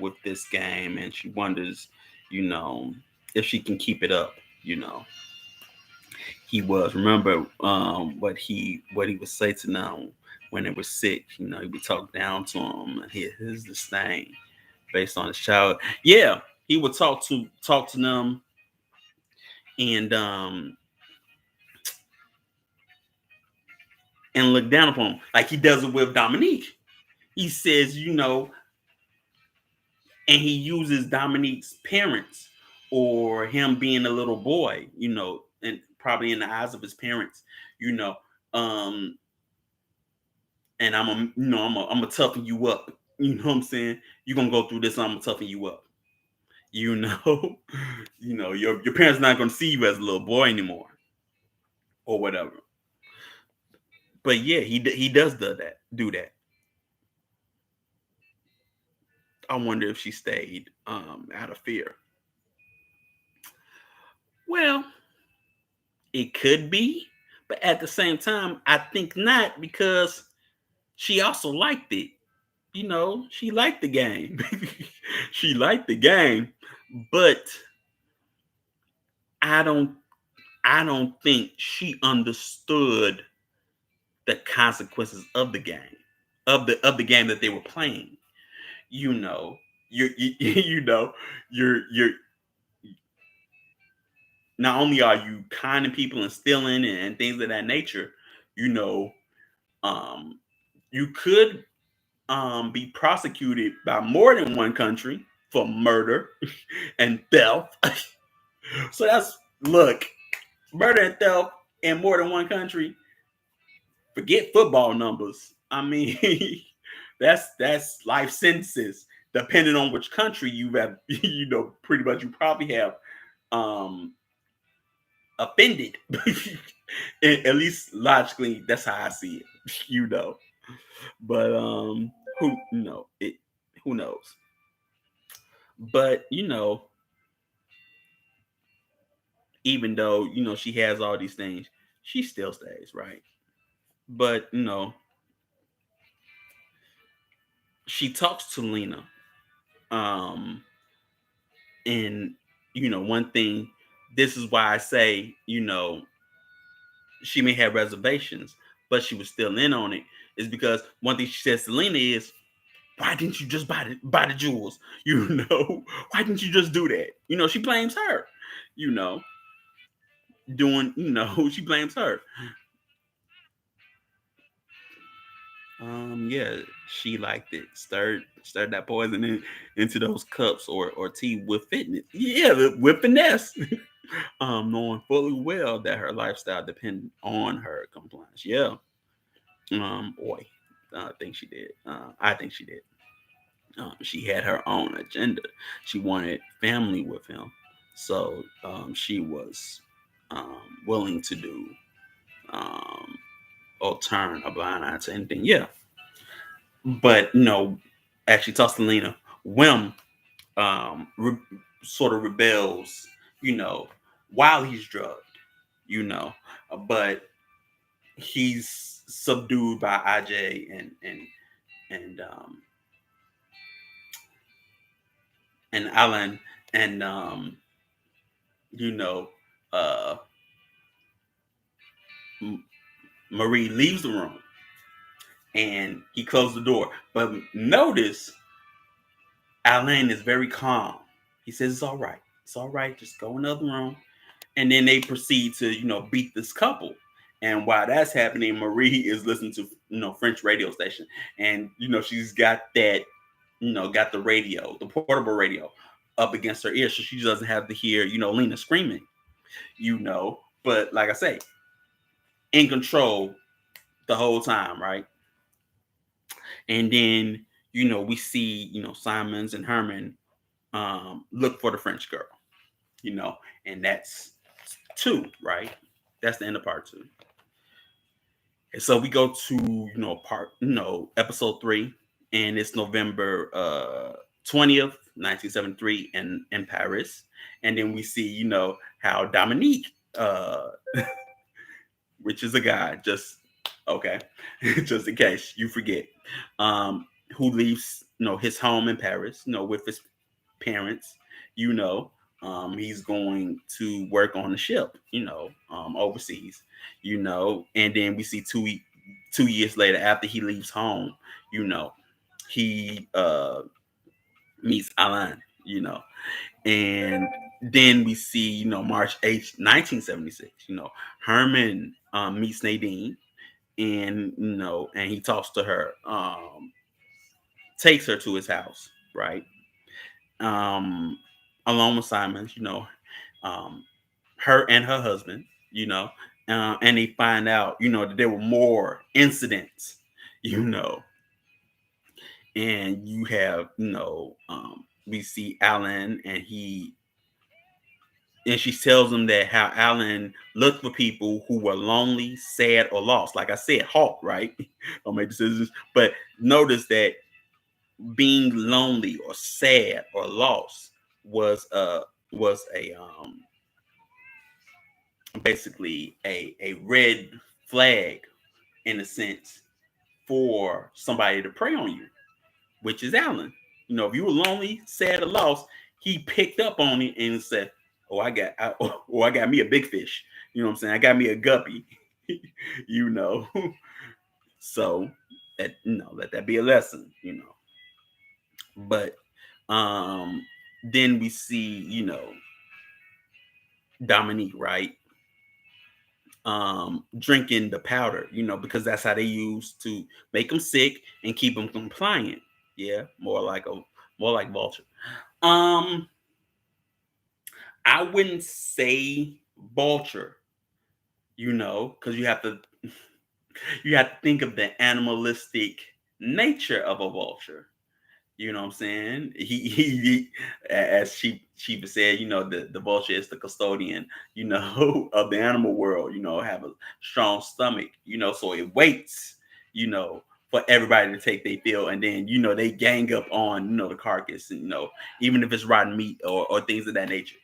with this game, and she wonders, you know, if she can keep it up, you know. He was remember what he would say to them when they were sick. He would talk down to them. His disdain based on his child. Yeah, he would talk to them and and look down upon them like he does it with Dominique. He says, and he uses Dominique's parents or him being a little boy, and probably in the eyes of his parents, you know, um, and I'm a toughen you up. You know what I'm saying? You're gonna go through this. I'm gonna toughen you up. You know, your parents not gonna see you as a little boy anymore or whatever. But yeah, he does do that. I wonder if she stayed out of fear. Well, it could be, but at the same time, I think not because she also liked it. She liked the game. She liked the game, but I don't I don't think she understood the consequences of the game, of the game that they were playing. You know, you're not only are you conning people and stealing and things of that nature, you know, um, you could be prosecuted by more than one country for murder and theft. So look, murder and theft in more than one country. Forget football numbers. I mean, that's life sentences. Depending on which country you have, pretty much you probably have um offended. At least logically, that's how I see it. But who knows? But even though she has all these things, she still stays, right? But she talks to Lena, um, and one thing. This is why I say she may have reservations, but she was still in on it. Is because one thing she says to Lena is, "Why didn't you just buy the jewels? Why didn't you just do that?" She blames her. You know, doing she blames her. Yeah, she liked it. Stirred that poison into those cups or tea with fitness. Yeah, with finesse. Knowing fully well that her lifestyle depended on her compliance. Yeah. Boy. think she did. I think she did. She had her own agenda. She wanted family with him, so she was willing to do um, or turn a blind eye to anything. Yeah, but actually, Tostalina, Wim re- sort of rebels, you know, while he's drugged, you know, but he's subdued by IJ and and Alan and you know uh Marie leaves the room and he closed the door. But notice Alan is very calm. He says it's all right. It's all right. Just go in the other room. And then they proceed to beat this couple. And while that's happening, Marie is listening to French radio station, and she's got that got the radio, the portable radio, up against her ear, so she doesn't have to hear Lena screaming. But like I say, in control the whole time, right? And then we see Simons and Herman look for the French girl, you know, and that's two, right? That's the end of part two. And so we go to episode 3, and it's November 20th, 1973, in Paris. And then we see how Dominique, which is a guy, just okay, just in case you forget, who leaves his home in Paris, with his parents, you know. He's going to work on the ship, overseas, and then we see 2 years later, after he leaves home, he meets Alain, and then we see, March 8th, 1976, Herman meets Nadine, and and he talks to her, takes her to his house, right? um, Along with Simons, um, her and her husband, and they find out, that there were more incidents, you know, and you have, we see Alan, and she tells him that how Alan looked for people who were lonely, sad, or lost. Like I said, Hawk, right? Don't make decisions, but notice that being lonely or sad or lost was a basically a red flag, in a sense, for somebody to prey on you, which is Alan. If you were lonely, sad, or lost, he picked up on it and said, I got me a big fish. You know what I'm saying? I got me a guppy. you know. So that let that be a lesson, But then we see, Dominique, right? Drinking the powder, because that's how they use to make them sick and keep them compliant. Yeah, more like Vulture. Um, I wouldn't say Vulture, because you have to think of the animalistic nature of a vulture. You know what I'm saying? He as Shiva said, the vulture is the custodian, of the animal world, have a strong stomach, so it waits, for everybody to take their fill, and then, they gang up on, the carcass, and, even if it's rotten meat or things of that nature,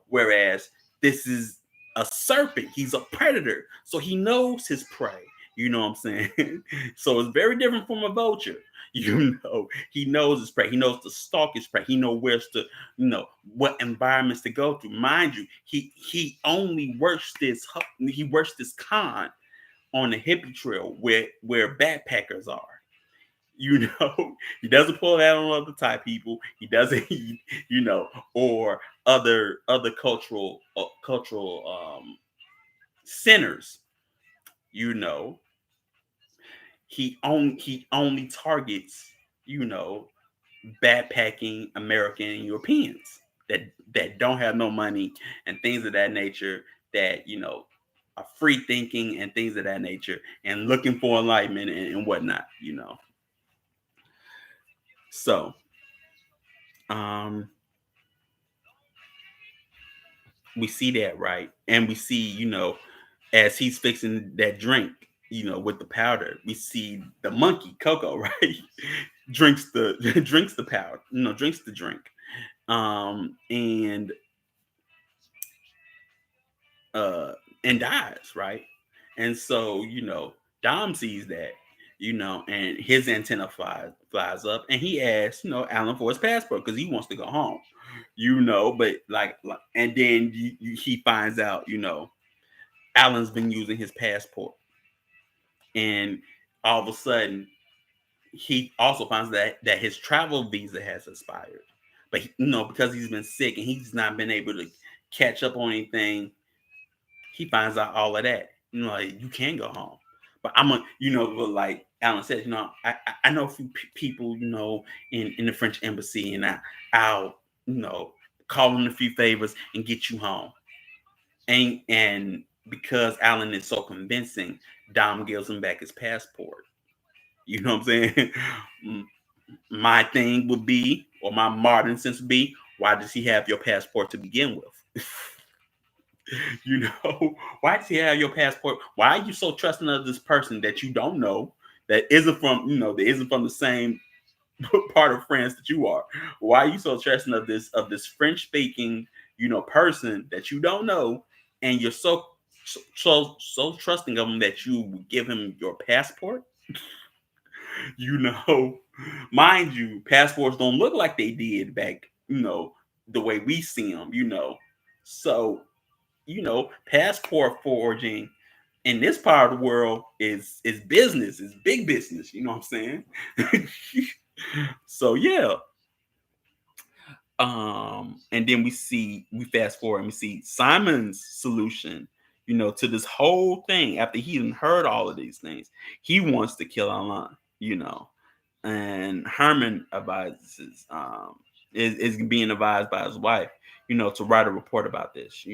whereas this is a serpent, he's a predator, so he knows his prey, you know what I'm saying? So it's very different from a vulture. He knows his prey. He knows to stalk his prey. He knows where to, what environments to go through. Mind you, he works this con on the hippie trail where backpackers are. He doesn't pull that on other type people. He doesn't, or other cultural centers. You know, he only targets, backpacking American and Europeans that don't have no money and things of that nature, that free thinking and things of that nature, and looking for enlightenment and whatnot, So, um, we see that, right, and we see, as he's fixing that drink, with the powder, we see the monkey Coco, right, drinks the drinks the powder, drinks the drink, and uh and dies, right? And so, Dom sees that, and his antenna flies up, and he asks, Alan for his passport because he wants to go home, but and then he finds out, Alan's been using his passport, and all of a sudden he also finds that his travel visa has expired, but because he's been sick and he's not been able to catch up on anything, he finds out all of that. Like, you can go home, but but like Alan said, I know a few people, in the French embassy, and I'll, call in a few favors and get you home. And because Alan is so convincing, Dom gives him back his passport. You know what I'm saying? My thing would be, or my modern sense would be, why does he have your passport to begin with? Why does he have your passport? Why are you so trusting of this person that you don't know, that isn't from the same part of France that you are? Why are you so trusting of this French speaking, person that you don't know, and you're so trusting of him that you give him your passport? you know, Mind you, passports don't look like they did back, the way we see them, So, passport forging in this part of the world is business, is big business, you know what I'm saying? So yeah. And then we fast forward and we see Simon's solution, to this whole thing after he done heard all of these things. He wants to kill Alain, and Herman is being advised by his wife, to write a report about this,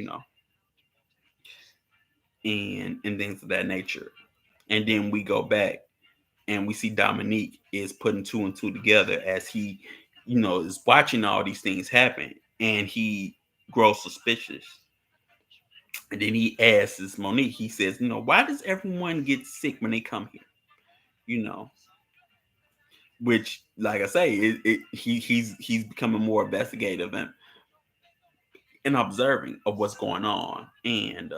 and things of that nature. And then we go back and we see Dominique is putting two and two together as he, is watching all these things happen, and he grows suspicious. And then he asks Monique, he says, why does everyone get sick when they come here? You know, which, like I say, he's becoming more investigative and observing of what's going on, and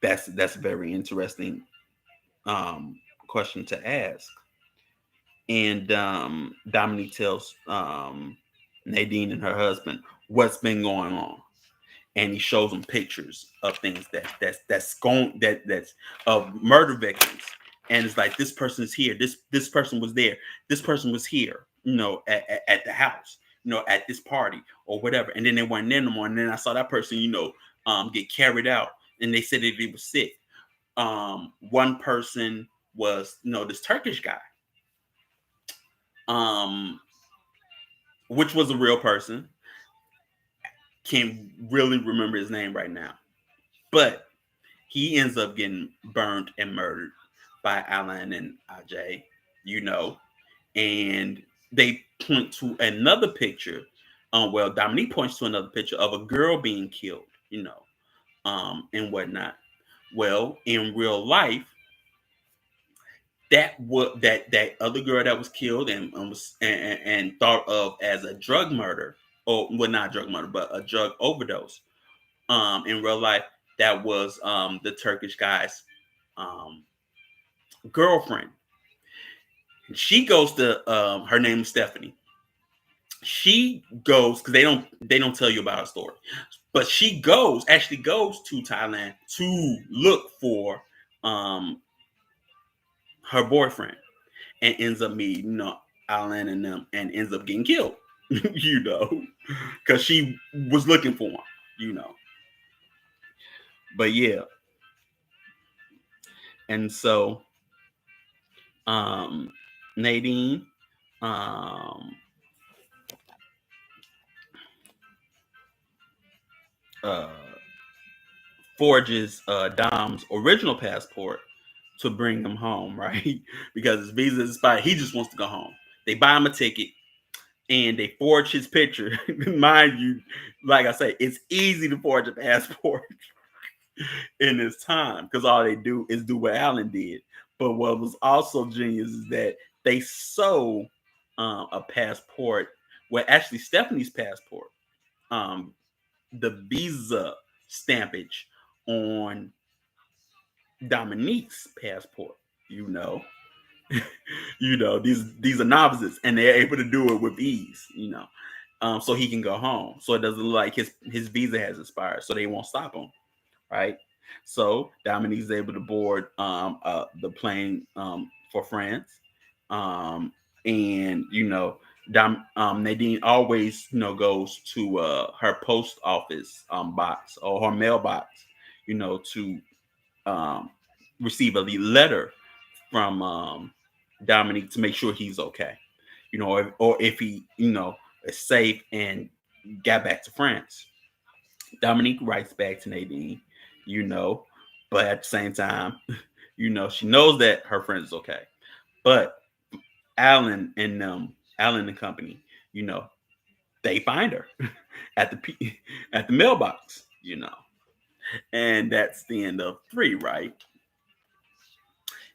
that's a very interesting um, question to ask. And Dominique tells Nadine and her husband what's been going on, and he shows them pictures of things that's of murder victims, and it's like, this person is here, this person was there, this person was here, at the house, at this party or whatever, and then they weren't in no more, and then I saw that person, get carried out, and they said that he was sick. One person was, this Turkish guy, um, which was a real person. Can't really remember his name right now, but he ends up getting burned and murdered by Alan and Ajay, and they point to another picture. Well, Dominique points to another picture of a girl being killed, and whatnot. Well, in real life, that other girl that was killed and thought of as a drug murder, or well, not drug murder, but a drug overdose. In real life, that was the Turkish guy's um, girlfriend. She goes to her name is Stephanie. She goes because they don't tell you about her story, but she actually goes to Thailand to look for um, her boyfriend, and ends up meeting, Alan and them, and ends up getting killed, because she was looking for him, you know. But yeah, and so um, Nadine um, uh, forges Dom's original passport to bring him home, right? Because his visa is expired. He just wants to go home. They buy him a ticket and they forge his picture. Mind you, like I say, it's easy to forge a passport in this time because all they do is do what Alan did. But what was also genius is that they sew a passport, well, actually Stephanie's passport, um, the visa stampage on Dominique's passport. You know, these are novices, and they're able to do it with ease. So he can go home. So it doesn't look like his visa has expired, so they won't stop him, right? So Dominique's able to board the plane for France, and Nadine always goes to her post office box or her mailbox, to um, receive a letter from Dominique to make sure he's okay, or if he is safe and got back to France. Dominique writes back to Nadine, you know, but at the same time, she knows that her friend is okay. But Alan and company, they find her at the mailbox, and that's the end of 3, right?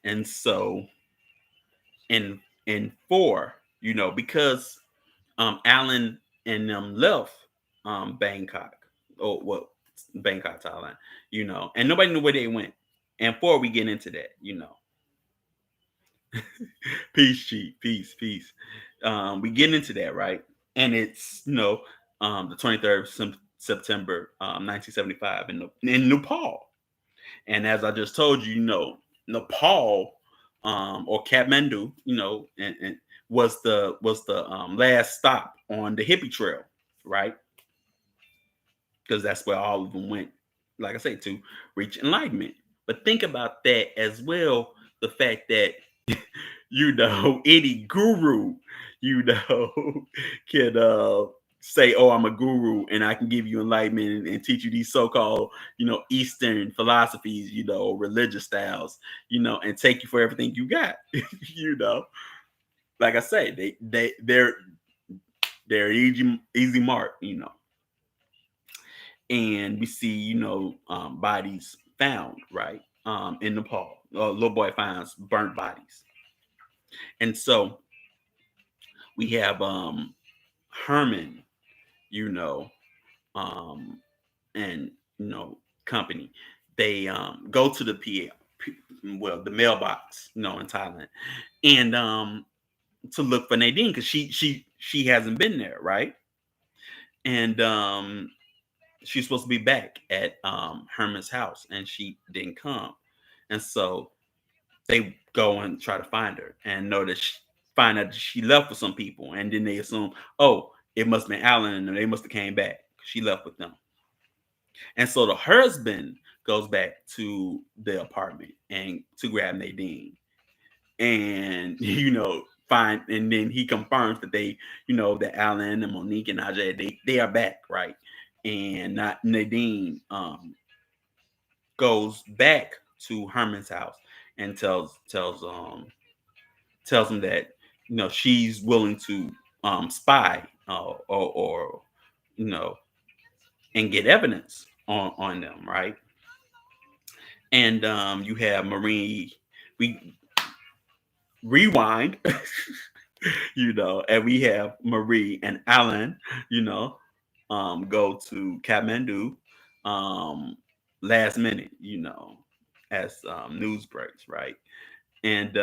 And so in 4, because Alan and them left Bangkok, Bangkok, Thailand, and nobody knew where they went. And 4, we get into that, peace, chief, peace. We get into that, right? And it's the 23rd of September 1975 in Nepal. And as I just told you, Nepal or Kathmandu, and was the last stop on the hippie trail, right? Because that's where all of them went, like I say, to reach enlightenment. But think about that as well, the fact that any guru, can say, "Oh, I'm a guru and I can give you enlightenment and teach you these so-called, Eastern philosophies, religious styles, and take you for everything you got." Like I say, they're easy mark, and we see, bodies found, right, in Nepal. Little boy finds burnt bodies, and so we have Herman, you know, um, and company. They go to the the mailbox, in Thailand, and to look for Nadine because she hasn't been there, right? And she's supposed to be back at Herman's house, and she didn't come, and so they go and try to find her, and find out that she left with some people, and then they assume, oh, it must have been Alan, and they must have came back. She left with them. And so the husband goes back to the apartment and to grab Nadine. And, find, and then he confirms that they, that Alan and Monique and Ajay, they are back, right? And not Nadine goes back to Herman's house and tells him that, she's willing to spy or and get evidence on them, right? And you have Marie. We rewind, and we have Marie and Alan, go to Kathmandu last minute, as news breaks, right? And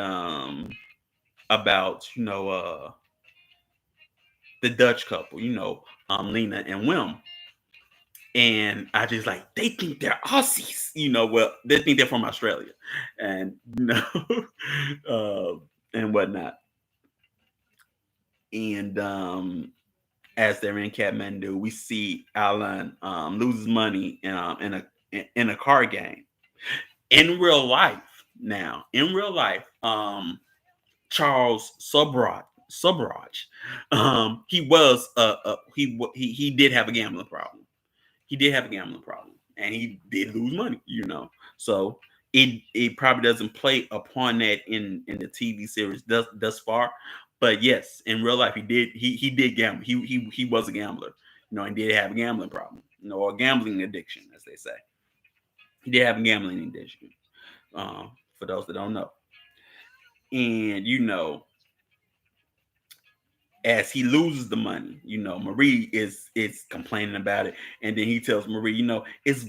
about the Dutch couple, Lena and Wim. And I just like, they think they're Aussies, well, they think they're from Australia, and and whatnot. And as they're in Kathmandu, we see Alan loses money in a card game. In real life, Charles Subraj, he was he did have a gambling problem. and he did lose money, So it probably doesn't play upon that in the TV series thus far, but yes, in real life he did gamble. He was a gambler, and did have a gambling problem, or a gambling addiction, as they say. He did have a gambling addiction. For those that don't know, and as he loses the money, Marie is complaining about it, and then he tells Marie, it's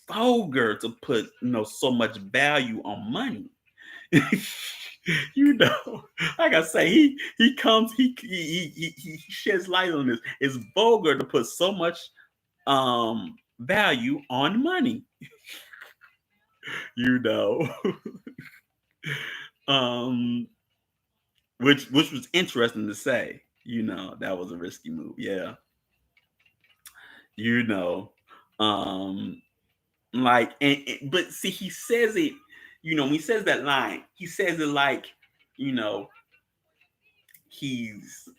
vulgar to put so much value on money. you know, like I say, he comes, he sheds light on this. It's vulgar to put so much value on money. you know, um, which was interesting to say. That was a risky move. Yeah, you know, um, like, but see, he says it. When he says that line, he says it like, you know, he's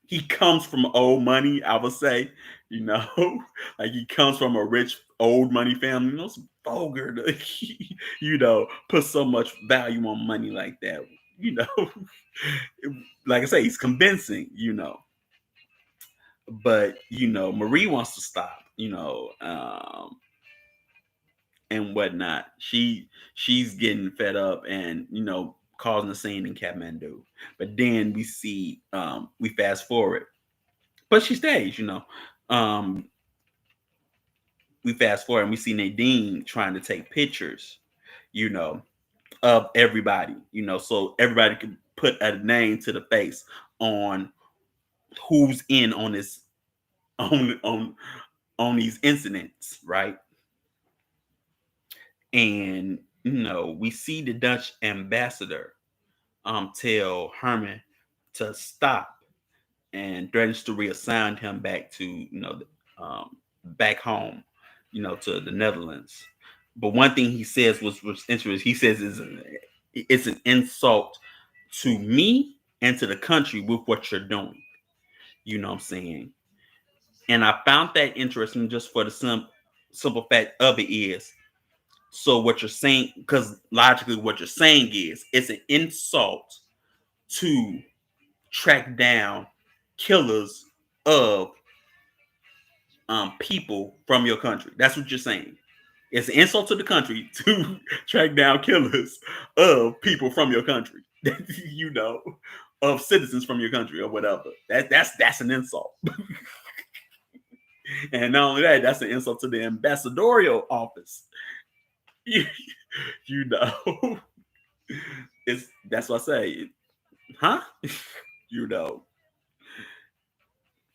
he comes from old money, I would say, like he comes from a rich old money family. It's vulgar to, put so much value on money like that. You know, like I say, he's convincing. But Marie wants to stop. And whatnot. She's getting fed up and causing a scene in Kathmandu. But then we fast forward, but she stays. Um, we fast forward and we see Nadine trying to take pictures, you know, of everybody, so everybody can put a name to the face on who's in on this on these incidents, right? And we see the Dutch ambassador tell Herman to stop and threatens to reassign him back to back home, to the Netherlands. But one thing he says was interesting. He says it's an insult to me and to the country with what you're doing. You know what I'm saying? And I found that interesting just for the simple fact of it is, so what you're saying, because logically what you're saying is it's an insult to track down killers of people from your country. That's what you're saying. It's an insult to the country to track down killers of people from your country. you know, of citizens from your country or whatever. That's an insult. And not only that, that's an insult to the ambassadorial office. you know, that's what I say, huh? you know,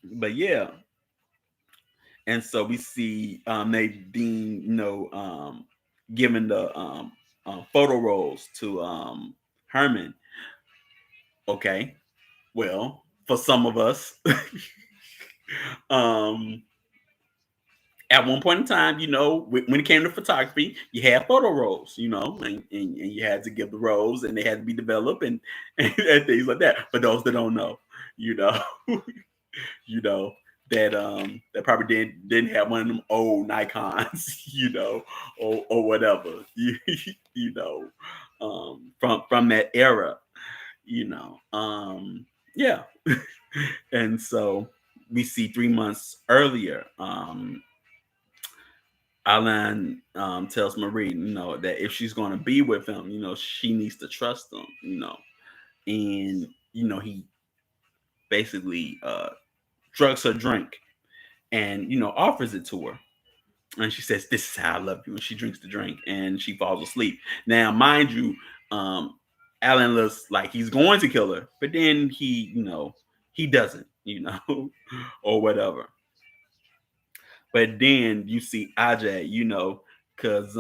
but yeah. And so we see Nadine, giving the photo rolls to Herman. Okay, well, for some of us, um, at one point in time, when it came to photography, you had photo rolls, and you had to give the rolls, and they had to be developed and things like that. For those that don't know, you know, you know that probably didn't have one of them old Nikons, or whatever, from that era, yeah. And so we see 3 months earlier, Alan tells Marie, that if she's going to be with him, she needs to trust him, and he basically drugs her drink and offers it to her, and she says, "This is how I love you," and she drinks the drink and she falls asleep. Now, mind you, Alan looks like he's going to kill her, but then he doesn't, or whatever. But then you see Ajay, because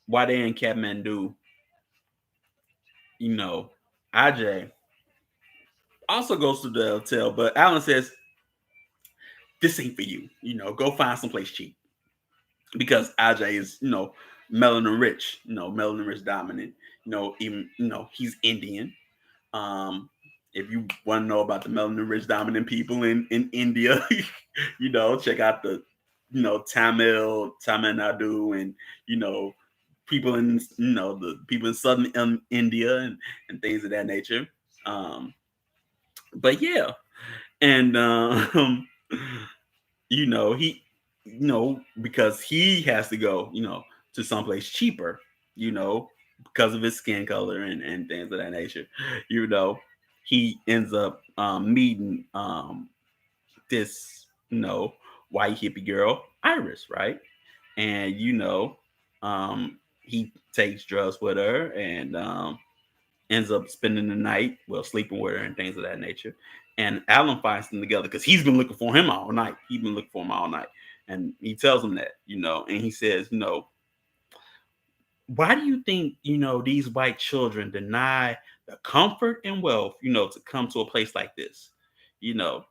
while they're in Kathmandu, Ajay also goes to the hotel, but Alan says, "This ain't for you. Go find someplace cheap." Because Ajay is, melanin rich, melanin rich dominant, even, he's Indian. If you want to know about the melanin rich dominant people in India, check out the Tamil Nadu, and you know, people in the people in southern India, and things of that nature. Um, but yeah, and he, because he has to go, to someplace cheaper, you know, because of his skin color and things of that nature. You know, he ends up meeting this, white hippie girl, Iris, right? And he takes drugs with her, and ends up spending the night, well, sleeping with her and things of that nature. And Alan finds them together because he's been looking for him all night. He's been looking for him all night. And he tells him that, and he says, why do you think, these white children deny the comfort and wealth, to come to a place like this? You know,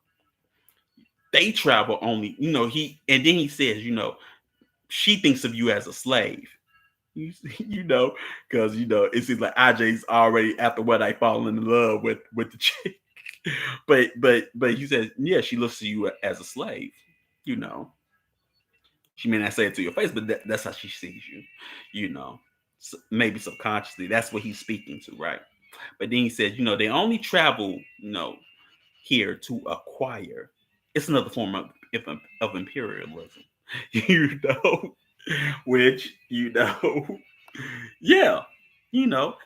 they travel only, and then he says, she thinks of you as a slave. You, you know, because it seems like IJ's already after what I fall in love with the chick. But he says, yeah, she looks to you as a slave. You know, she may not say it to your face, but that's how she sees you. You know, maybe subconsciously, that's what he's speaking to, right? But then he says, they only travel, here to acquire. It's another form of imperialism. You know, which yeah,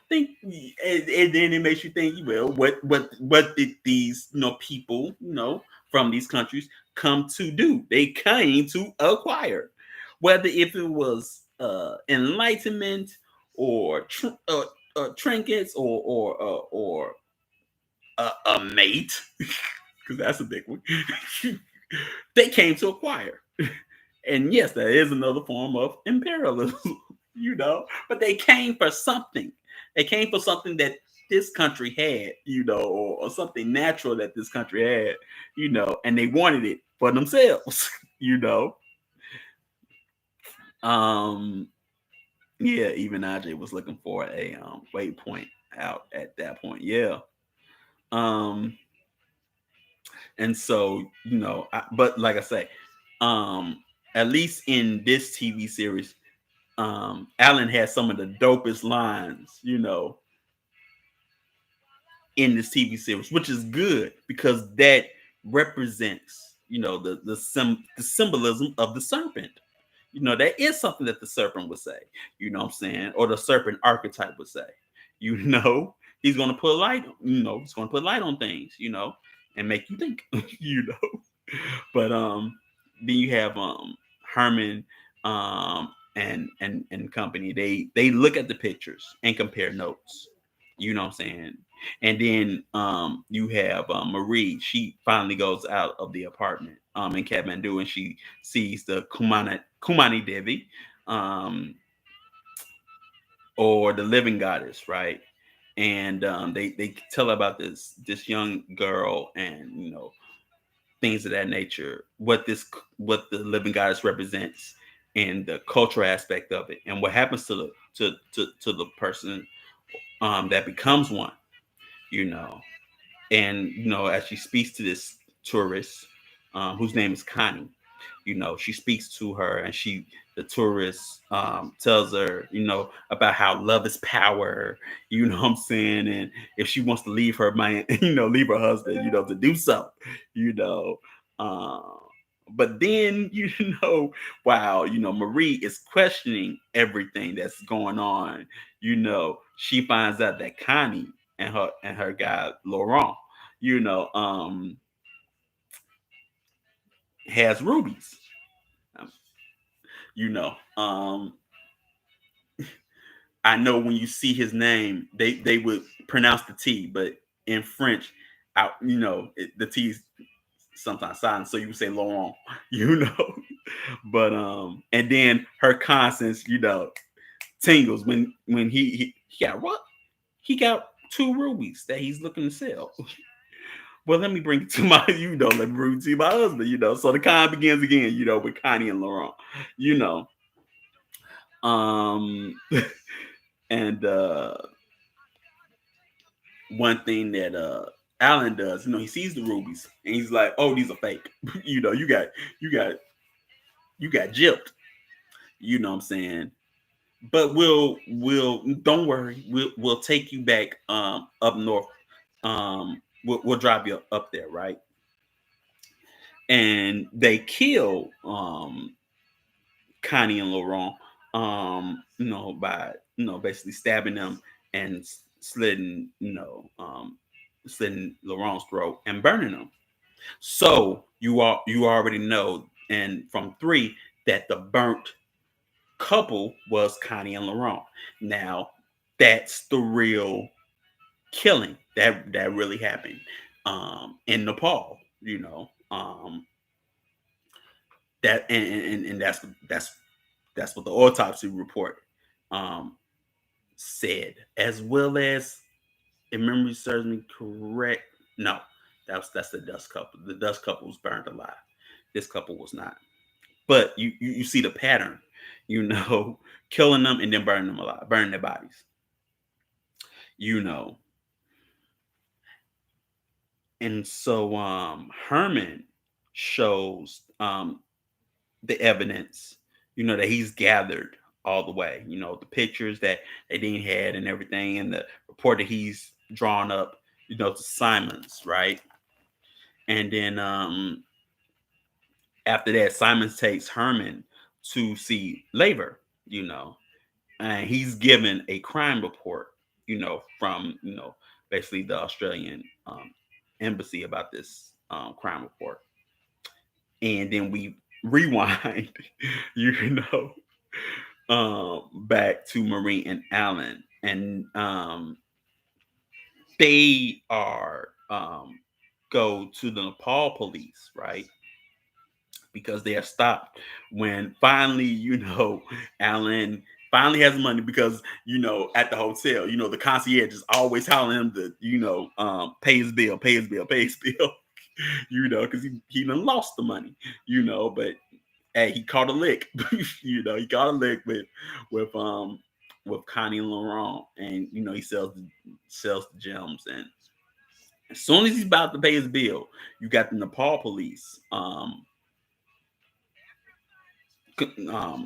think, and then it makes you think, well, what did these people, from these countries come to do? They came to acquire, whether if it was enlightenment, or trinkets, or a mate, because that's a big one. They came to acquire. And yes, that is another form of imperialism, but they came for something. They came for something that this country had, or something natural that this country had, and they wanted it for themselves, you know. Um, yeah, even IJ was looking for a waypoint out at that point. Yeah. Um, and so, but like I say, um, at least in this TV series, Alan has some of the dopest lines, in this TV series, which is good because that represents, the symbolism of the serpent. That is something that the serpent would say, what I'm saying, or the serpent archetype would say. He's gonna put light, he's gonna put light on things, and make you think, you know. But then you have Herman and company. They look at the pictures and compare notes. You know what I'm saying? And then you have Marie. She finally goes out of the apartment in Kathmandu, and she sees the Kumani Devi, um, or the living goddess, right? And they tell about this young girl, and things of that nature, what the living goddess represents, and the cultural aspect of it, and what happens to the person that becomes one, you know. And as she speaks to this tourist, whose name is Connie, she speaks to her, and the tourist tells her, about how love is power, what I'm saying, and if she wants to leave her man, leave her husband, to do so, you know. Uh, but then, wow, Marie is questioning everything that's going on. She finds out that Connie and her guy Laurent, you know, um, has rubies. Um, you know, um, I know when you see his name, they would pronounce the T, but in French, out, the T is sometimes silent, so you would say Laurent, you know. But and then her conscience, tingles when he got what? He got two rubies that he's looking to sell. Well, let me bring it to my, let me bring it to my husband, So the con begins again, with Connie and Laurent, you know. Um, and one thing that Alan does, he sees the rubies and he's like, "Oh, these are fake." You got You got gypped. You know what I'm saying? But we'll don't worry. We'll take you back up north. We'll drive you up there, right? And they kill Connie and Laurent, by basically stabbing them and slitting slitting Laurent's throat and burning them. So you already know, and from three, that the burnt couple was Connie and Laurent. Now that's the real killing that really happened in Nepal. That and that's what the autopsy report um, said, as well as, if memory serves me correct, no, that's the dust couple. The dust couple was burned alive. This couple was not. But you see the pattern, you know, killing them and then burning them alive, burning their bodies. You know. And so Herman shows the evidence, that he's gathered all the way, the pictures that Dean had and everything, and the report that he's drawn up, to Simons, right? And then after that, Simons takes Herman to see Laver, and he's given a crime report, from, basically the Australian embassy about this crime report. And then we rewind, you know, back to Marie and Alan, and they are go to the Nepal police, right? Because they are stopped when finally, Alan finally has money, because at the hotel, the concierge is always telling him to, pay his bill, pay his bill, pay his bill, because he done lost the money, but hey, he caught a lick. He caught a lick with Connie and Laurent, and he sells the gems. And as soon as he's about to pay his bill, you got the Nepal police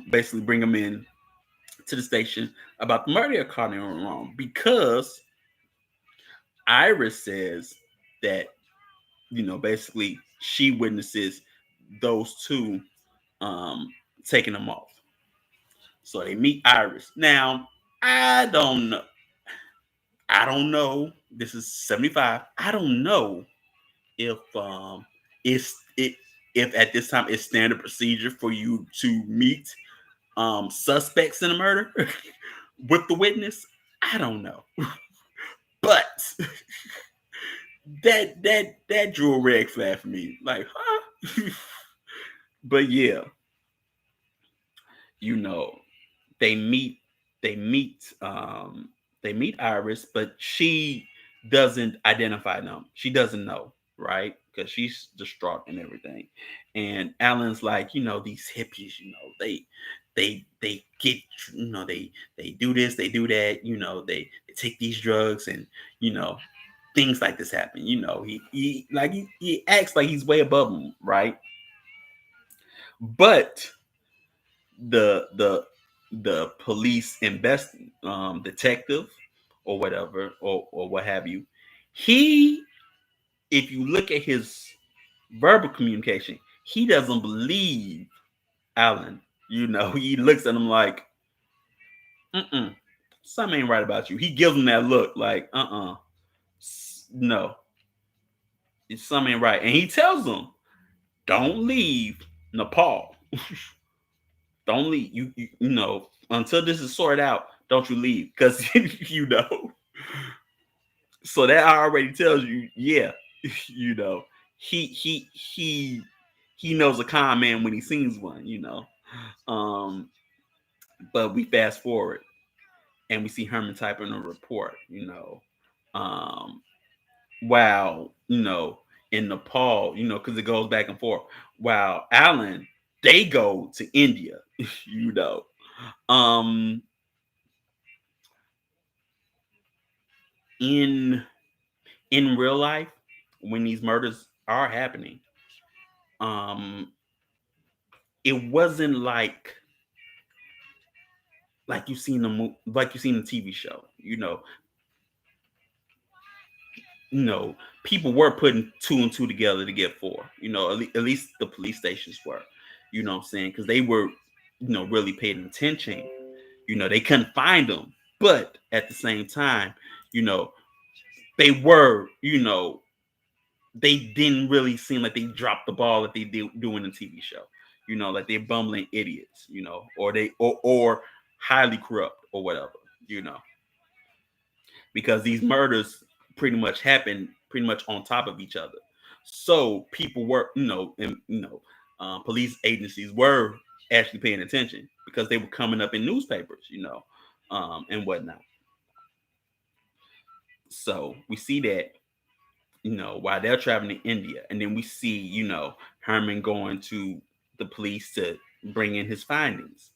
basically bring him in to the station about the murder of Connie and Laurent, because Iris says that basically she witnesses those two taking them off. So they meet Iris. Now, I don't know. I don't know. This is 75. I don't know if it's it if at this time it's standard procedure for you to meet suspects in a murder with the witness. I don't know. But that drew a red flag for me. Like, huh? But yeah, you know, they meet they meet they meet Iris, but she doesn't identify them. She doesn't know, right? Because she's distraught and everything. And Alan's like, these hippies, they get, they do this, they do that, they take these drugs, and you know things like this happen. He acts like he's way above them, right? But the police detective, or whatever, or what have you, he, if you look at his verbal communication, he doesn't believe Alan. He looks at him like, something ain't right about you. He gives him that look like, no, something ain't right. And he tells him, don't leave Nepal. Don't leave. Until this is sorted out, don't you leave. Because, So that already tells you, yeah, you know, he he he he knows a con man when he sees one, Um, but we fast forward and we see Herman typing a report, Um, wow, in Nepal, because it goes back and forth. Wow, Alan, they go to India, you know. Um, in in real life, when these murders are happening, um, it wasn't like you seen like you seen the TV show. People were putting two and two together to get four. At least the police stations were. You know what I'm saying? Because they were, really paying attention. They couldn't find them, but at the same time, you know, they were, they didn't really seem like they dropped the ball that they do in the TV show. Like they're bumbling idiots. Or or highly corrupt or whatever. You know, because these murders pretty much happen pretty much on top of each other. So people were, police agencies were actually paying attention because they were coming up in newspapers, and whatnot. So we see that, while they're traveling to India, and then we see, Herman going to the police to bring in his findings.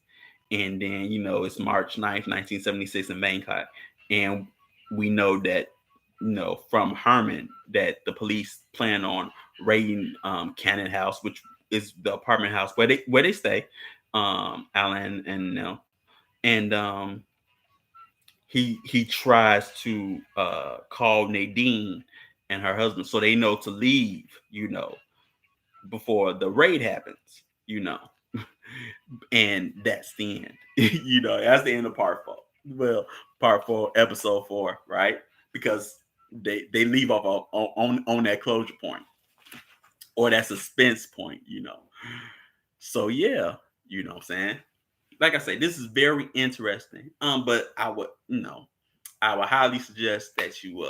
And then, it's March 9th, 1976 in Bangkok. And we know that, from Herman, that the police plan on raiding Cannon House, which is the apartment house where they stay, Alan and he tries to call Nadine and her husband so they know to leave, before the raid happens, and that's the end. That's the end of part four. Well, part four, episode four, right? Because they leave off on that closure point or that suspense point. So yeah, what I'm saying. Like I say, this is very interesting. But I would highly suggest that you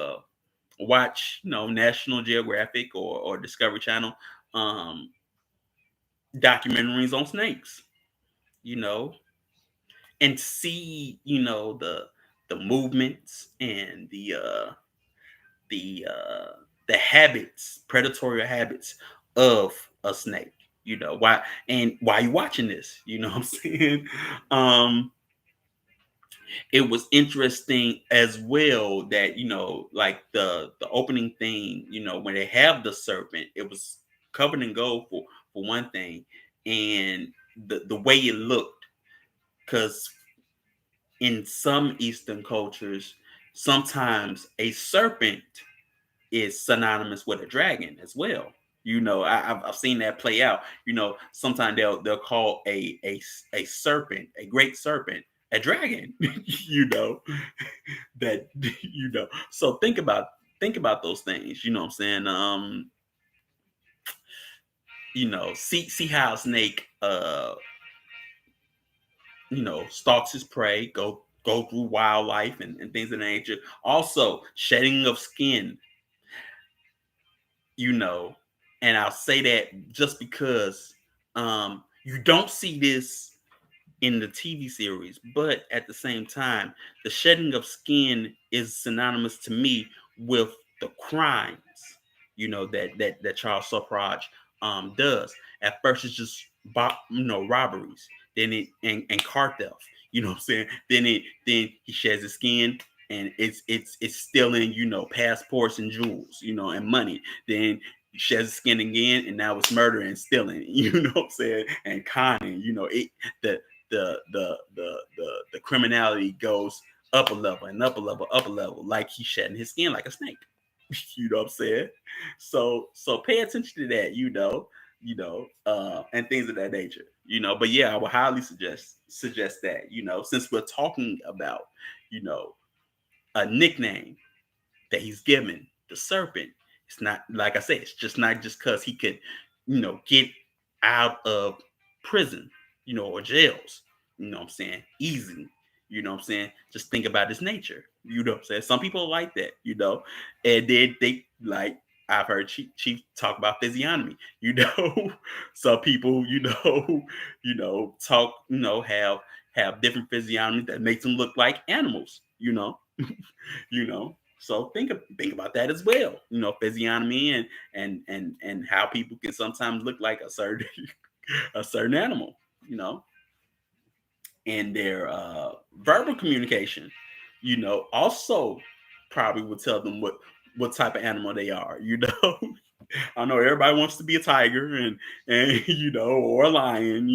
watch, National Geographic or Discovery Channel documentaries on snakes. You know, and see, the movements and the the habits, predatory habits of a snake. Why you watching this? You know what I'm saying? Um, it was interesting as well that, like the opening thing, when they have the serpent, it was covered in gold for one thing, and the way it looked, because in some Eastern cultures, sometimes a serpent is synonymous with a dragon as well. I've seen that play out. Sometimes they'll call a serpent, a great serpent, a dragon. you know that So think about those things. You know what I'm saying? See how a snake stalks his prey, go through wildlife and things of that nature. Also, shedding of skin, you know, and I'll say that just because you don't see this in the TV series, but at the same time, the shedding of skin is synonymous to me with the crimes, that Charles Suffrage does. At first, it's just robberies, then and car theft. You know what I'm saying? Then he sheds his skin, and it's stealing, passports and jewels, and money. Then he sheds his skin again, and now it's murder and stealing. You know what I'm saying? And conning. The criminality goes up a level and up a level, up a level, like he's shedding his skin like a snake. You know what I'm saying? So pay attention to that, and things of that nature. But yeah, I would highly suggest that, since we're talking about, a nickname that he's given, the serpent. It's not, like I said, it's just not just because he could, get out of prison, or jails, what I'm saying, easy. You know what I'm saying? Just think about his nature. You know what I'm saying? Some people like that, and then they like, I've heard Chief talk about physiognomy. Some people, talk, have different physiognomy that makes them look like animals. So think about that as well. Physiognomy and how people can sometimes look like a certain a certain animal. And their verbal communication, also probably would tell them what type of animal they are. I know everybody wants to be a tiger and or a lion.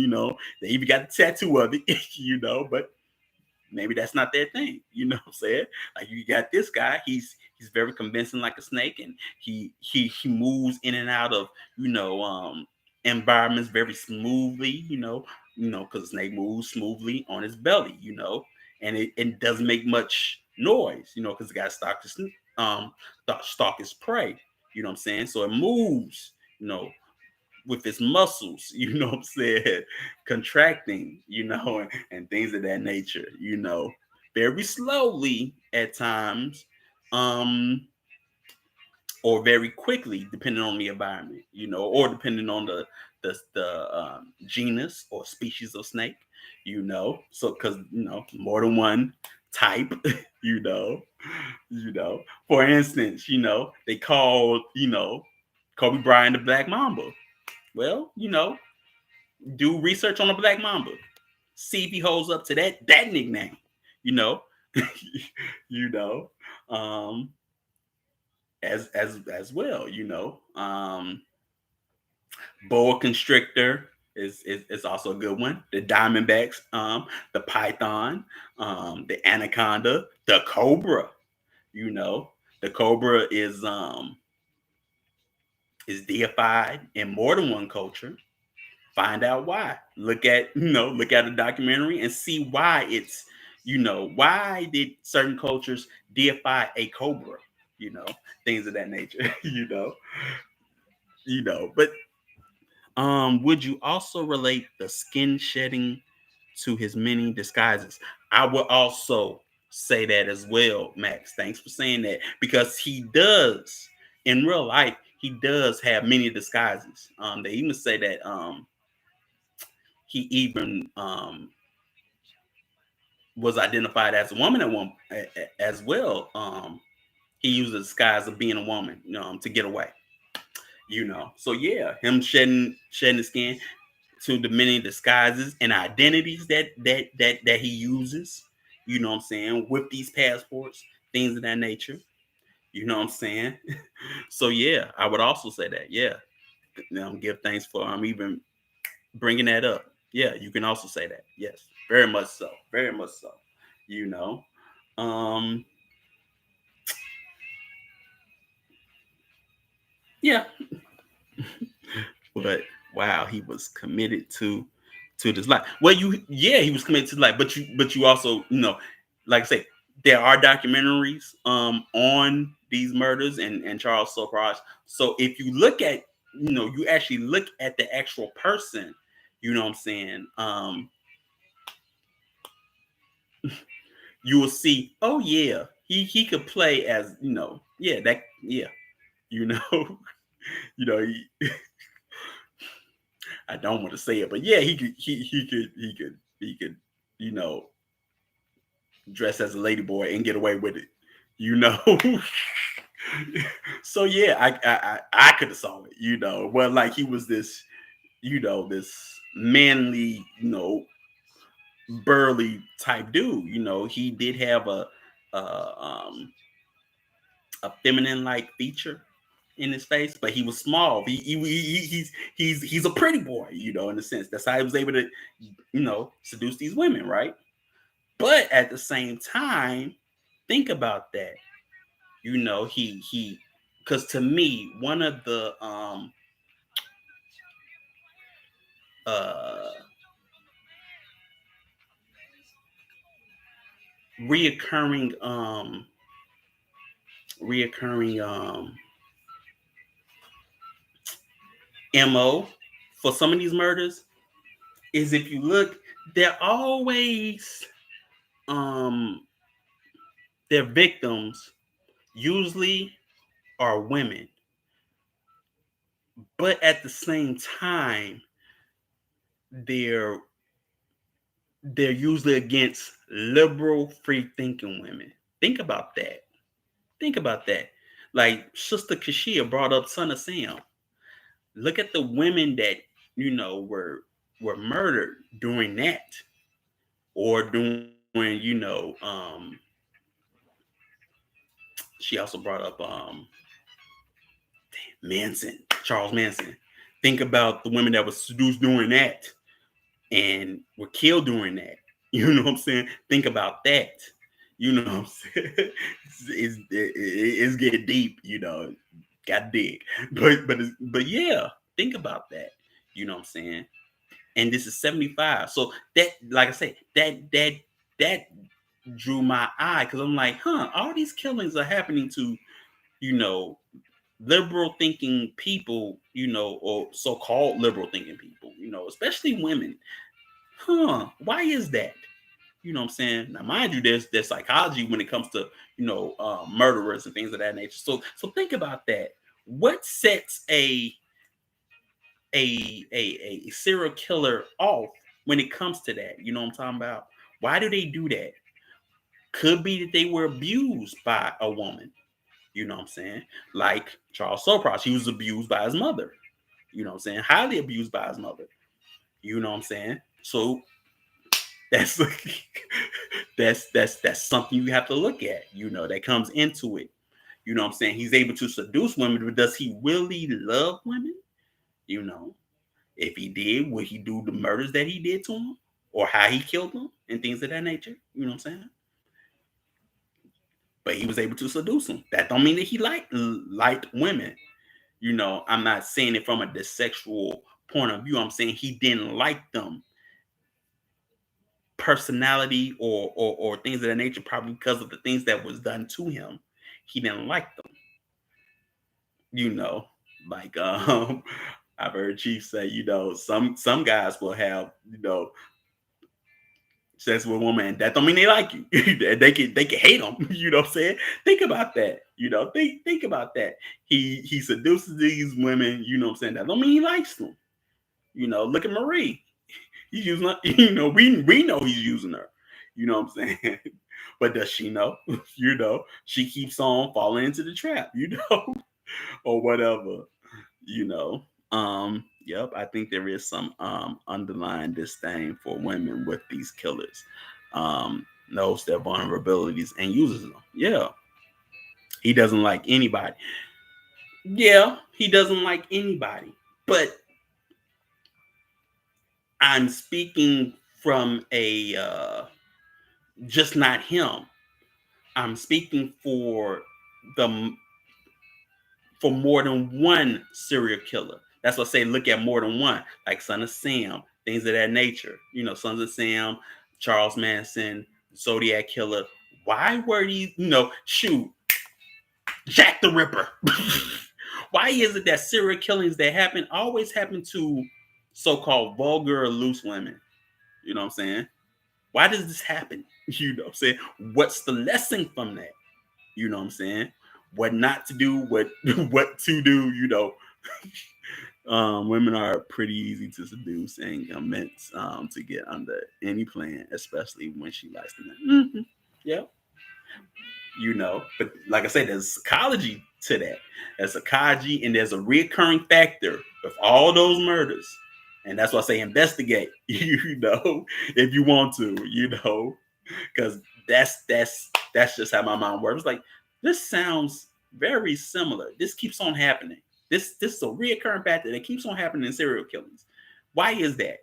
They even got the tattoo of it. But maybe that's not their thing. You know what I'm saying? Like you got this guy, he's very convincing like a snake, and he moves in and out of environments very smoothly. Because a snake moves smoothly on his belly. And it doesn't make much noise. Because the guy um stalk his prey. You know what I'm saying? So it moves. With its muscles, what I'm saying, contracting, and things of that nature, very slowly at times, um, or very quickly, depending on the environment, or depending on the genus or species of snake, so because more than one type, you know, For instance, they called Kobe Bryant the Black Mamba. Well, do research on the Black Mamba. See if he holds up to that nickname. You know, you know, um, as well. Boa constrictor is also a good one. The Diamondbacks, the Python, the Anaconda, the Cobra. You know, the Cobra is deified in more than one culture. Find out why. Look at a documentary and see why why did certain cultures deify a cobra, you know, things of that nature, But would you also relate the skin shedding to his many disguises? I would also say that as well, Max. Thanks for saying that because he does in real life. He does have many disguises. They even say that he even was identified as a woman at one as well. He used the disguise of being a woman, to get away. So yeah, him shedding the skin to the many disguises and identities that he uses. You know what I'm saying, with these passports, things of that nature. You know what I'm saying. So yeah, I would also say that. Yeah, give thanks for even bringing that up. Yeah, you can also say that. Yes, very much so. Very much so. You know. Um yeah, but wow, he was committed to this life. Well, he was committed to life, but you also, like I say, there are documentaries on these murders and Charles Sopraj. So if you look at, you actually look at the actual person, you know what I'm saying? You will see, oh yeah, he could play as, yeah, that yeah, you know, he, I don't want to say it, but yeah, he could, you know, dress as a lady boy and get away with it, you know. So yeah, I could have saw it, well, like he was this, this manly, burly type dude. He did have um a feminine like feature in his face, but he was small. He's a pretty boy, in a sense. That's how he was able to, seduce these women, right? But at the same time, think about that. He because to me, one of the uh reoccurring reoccurring MO for some of these murders is, if you look, they're always um their victims usually are women, but at the same time, they're they're usually against liberal, free thinking women. Think about that. Think about that. Like Sister Kashia brought up Son of Sam. Look at the women that were murdered during that, or during she also brought up Charles Manson. Think about the women that were seduced during that and were killed during that. You know what I'm saying? Think about that. You know what I'm saying? It's getting deep. Got to dig. But yeah, think about that. You know what I'm saying? And this is 75. So that, like I say, that drew my eye because I'm like, all these killings are happening to, you know, liberal thinking people, or so-called liberal thinking people, especially women. Why is that? You know what I'm saying? Now, mind you, there's psychology when it comes to, murderers and things of that nature. So think about that. What sets a serial killer off when it comes to that? You know what I'm talking about? Why do they do that? Could be that they were abused by a woman. You know what I'm saying? Like Charles Sopros, he was abused by his mother. You know what I'm saying? Highly abused by his mother. You know what I'm saying? So that's that's something you have to look at. That comes into it. You know what I'm saying? He's able to seduce women, but does he really love women? You know, if he did, would he do the murders that he did to them, or how he killed them, and things of that nature? You know what I'm saying? But he was able to seduce them. That don't mean that he liked women. I'm not saying it from a sexual point of view. I'm saying he didn't like them personality or things of that nature, probably because of the things that was done to him. He didn't like them. You know, like I've heard Chief say, some guys will have, sex with a woman. That don't mean they like you. they can hate them. You know what I'm saying? Think about that. Think about that. He seduces these women. You know what I'm saying? That don't mean he likes them. Look at Marie. He's using her. We know he's using her. You know what I'm saying? But does she know? She keeps on falling into the trap. Or whatever. Yep, I think there is some underlying disdain for women with these killers. Knows their vulnerabilities and uses them. Yeah. He doesn't like anybody. Yeah, he doesn't like anybody. But I'm speaking from a just not him. I'm speaking the for more than one serial killer. That's what I say. Look at more than one, like Son of Sam, things of that nature. Sons of Sam, Charles Manson, Zodiac Killer. Why were these? Shoot, Jack the Ripper. Why is it that serial killings that happen always happen to so-called vulgar or loose women? You know what I'm saying? Why does this happen? You know what I'm saying? What's the lesson from that? You know what I'm saying? What not to do, what to do, women are pretty easy to seduce and convince to get under any plan, especially when she likes them. Mm-hmm. Yeah. But like I said, there's psychology to that. There's psychology and there's a recurring factor of all those murders. And that's why I say investigate, if you want to, because that's just how my mind works. It's like, this sounds very similar. This keeps on happening. This is a reoccurring factor that keeps on happening in serial killings. Why is that?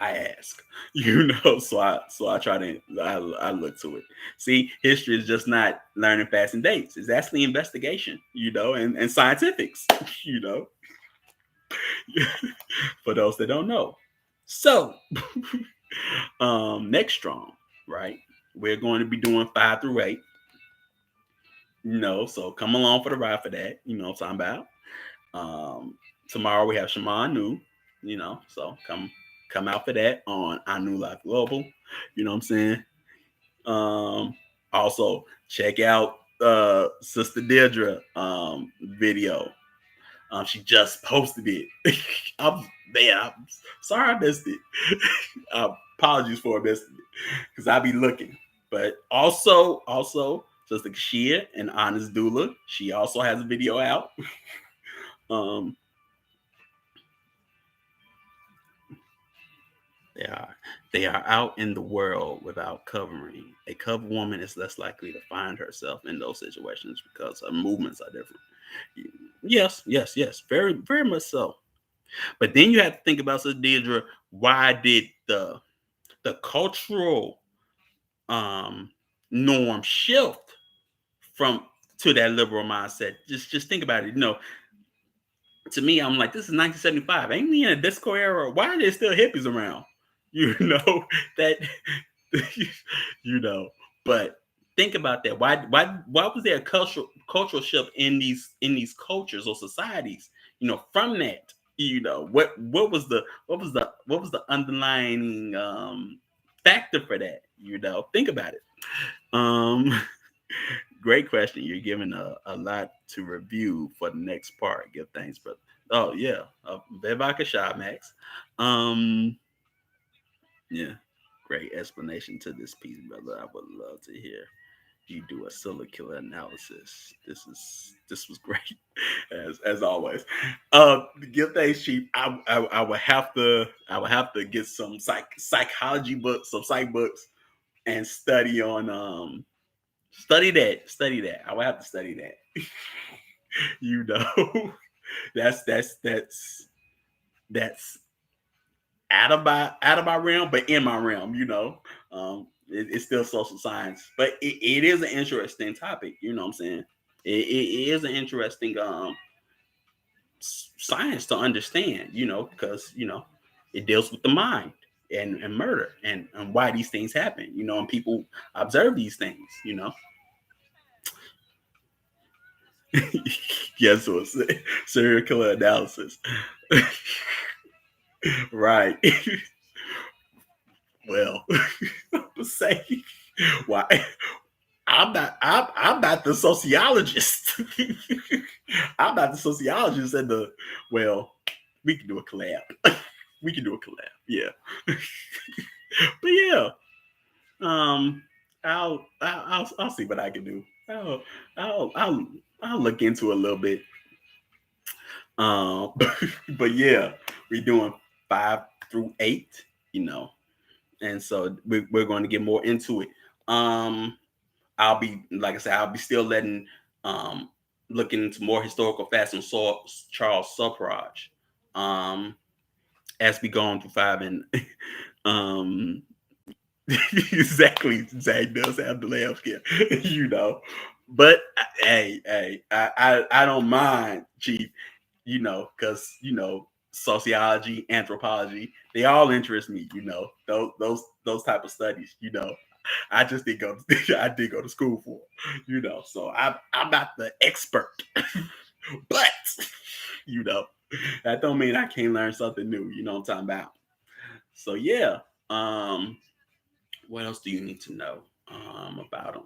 I ask, so I try to I look to it. See, history is just not learning facts and dates. It's actually investigation, and scientifics, for those that don't know. So, next strong, right? We're going to be doing 5 through 8. So come along for the ride for that. You know what I'm talking about. Tomorrow we have Shaman New, so come out for that on our New Life Global. You know what I'm saying? Also check out Sister Deirdre video. She just posted it. I'm sorry I missed it. Apologies for missing it because I be looking. But also Sister Kashia and Honest Doula, she also has a video out. They are out in the world without covering. A covered woman is less likely to find herself in those situations because her movements are different. Yes, very much so. But then you have to think about, so Deidre, why did the cultural um norm shift from to that liberal mindset? Just think about it. To me, I'm like, this is 1975. Ain't we in a disco era? Why are there still hippies around? You know that, you know. But think about that. Why was there a cultural shift in these cultures or societies? From that. What was the underlying factor for that? Think about it. Um, Great question. You're giving a lot to review for the next part. Give thanks, brother. Oh yeah, Bevaka Shah Max. Um, yeah, great explanation to this piece, brother. I would love to hear you do a serial killer analysis. This was great, as always. Give thanks, Chief. I would have to get some psychology books, some psych books, and study that. I would have to study that. you know, that's out of my realm, but in my realm. It's still social science, but it is an interesting topic. You know what I'm saying? It is an interesting science to understand. Because it deals with the mind and murder and why these things happen. And people observe these things. Yes, so it's serial killer analysis. Right. Well, to say why I'm not the sociologist. I'm not the sociologist and the well, we can do a collab. We can do a collab. Yeah. But yeah. Um I'll see what I can do. I'll I'll I'll look into a little bit. Um but yeah, we're doing 5 through 8, you know. And so we're going to get more into it. I'll be, like I said, I'll be still letting um looking into more historical facts on Charles Suffrage um as we go on through 5. And um exactly, Zach does have the laugh here. you know but I don't mind, Chief, because sociology, anthropology, they all interest me. Those type of studies. I just did go. I did go to school for. So I'm not the expert, but you know that don't mean I can't learn something new. You know what I'm talking about? So yeah. Um, what else do you need to know about them?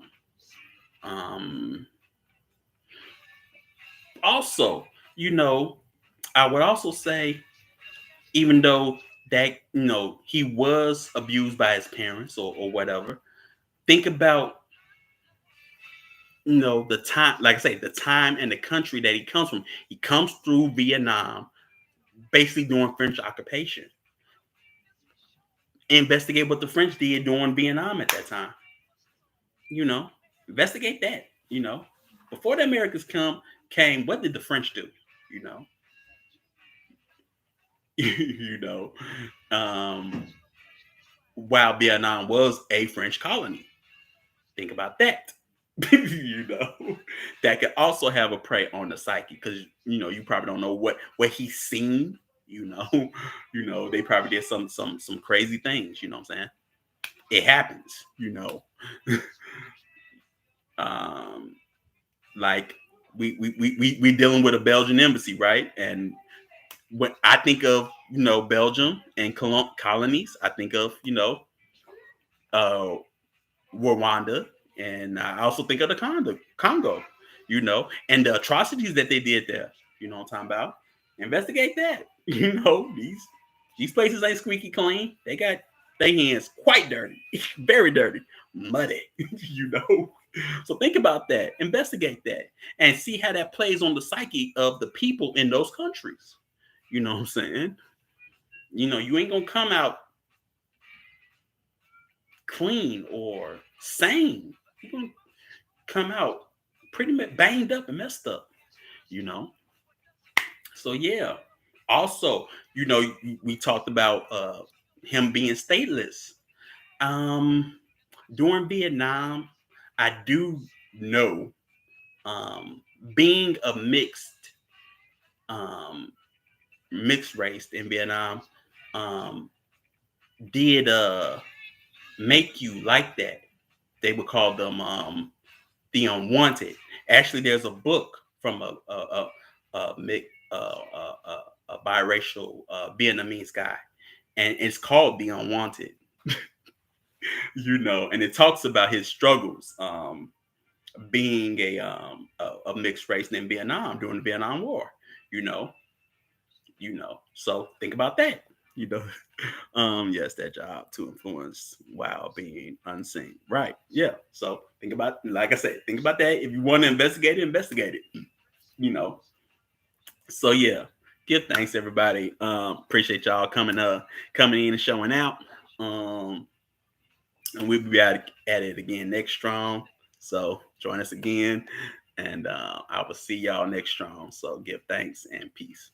Also, you know, I would also say, even though that he was abused by his parents or whatever, think about the time, like I say, the time and the country that he comes from. He comes through Vietnam, basically during French occupation. Investigate what the French did during Vietnam at that time. You know, investigate that. Before the Americans came, what did the French do? You know, you know, um, while Vietnam was a French colony. Think about that. you know, that could also have a prey on the psyche, because you probably don't know what he's seen. You know, they probably did some crazy things. You know what I'm saying? It happens. Um, like we dealing with a Belgian embassy, right? And when I think of Belgium and colonies, I think of uh, Rwanda, and I also think of the Congo, and the atrocities that they did there. You know what I'm talking about? Investigate that. These places ain't squeaky clean. They got their hands quite dirty, very dirty, muddy. you know. So think about that. Investigate that, and see how that plays on the psyche of the people in those countries. You know what I'm saying? You ain't gonna come out clean or sane. You're gonna come out pretty much banged up and messed up. you know. So yeah. Also, we talked about him being stateless. Um, During Vietnam, I do know, um, being a um, mixed race in Vietnam, um, did make you like that. They would call them the unwanted. Actually, there's a book from a biracial Vietnamese guy, and it's called The Unwanted. And it talks about his struggles, being a mixed race in Vietnam during the Vietnam War. You know, So think about that. You know, yes, that job to influence while being unseen. Right. Yeah. So think about, like I said, think about that. If you want to investigate it, investigate it. You know. So yeah, give thanks everybody. Appreciate y'all coming in and showing out. Um, and we'll be at it again next strong. So join us again, and I will see y'all next strong. So give thanks and peace.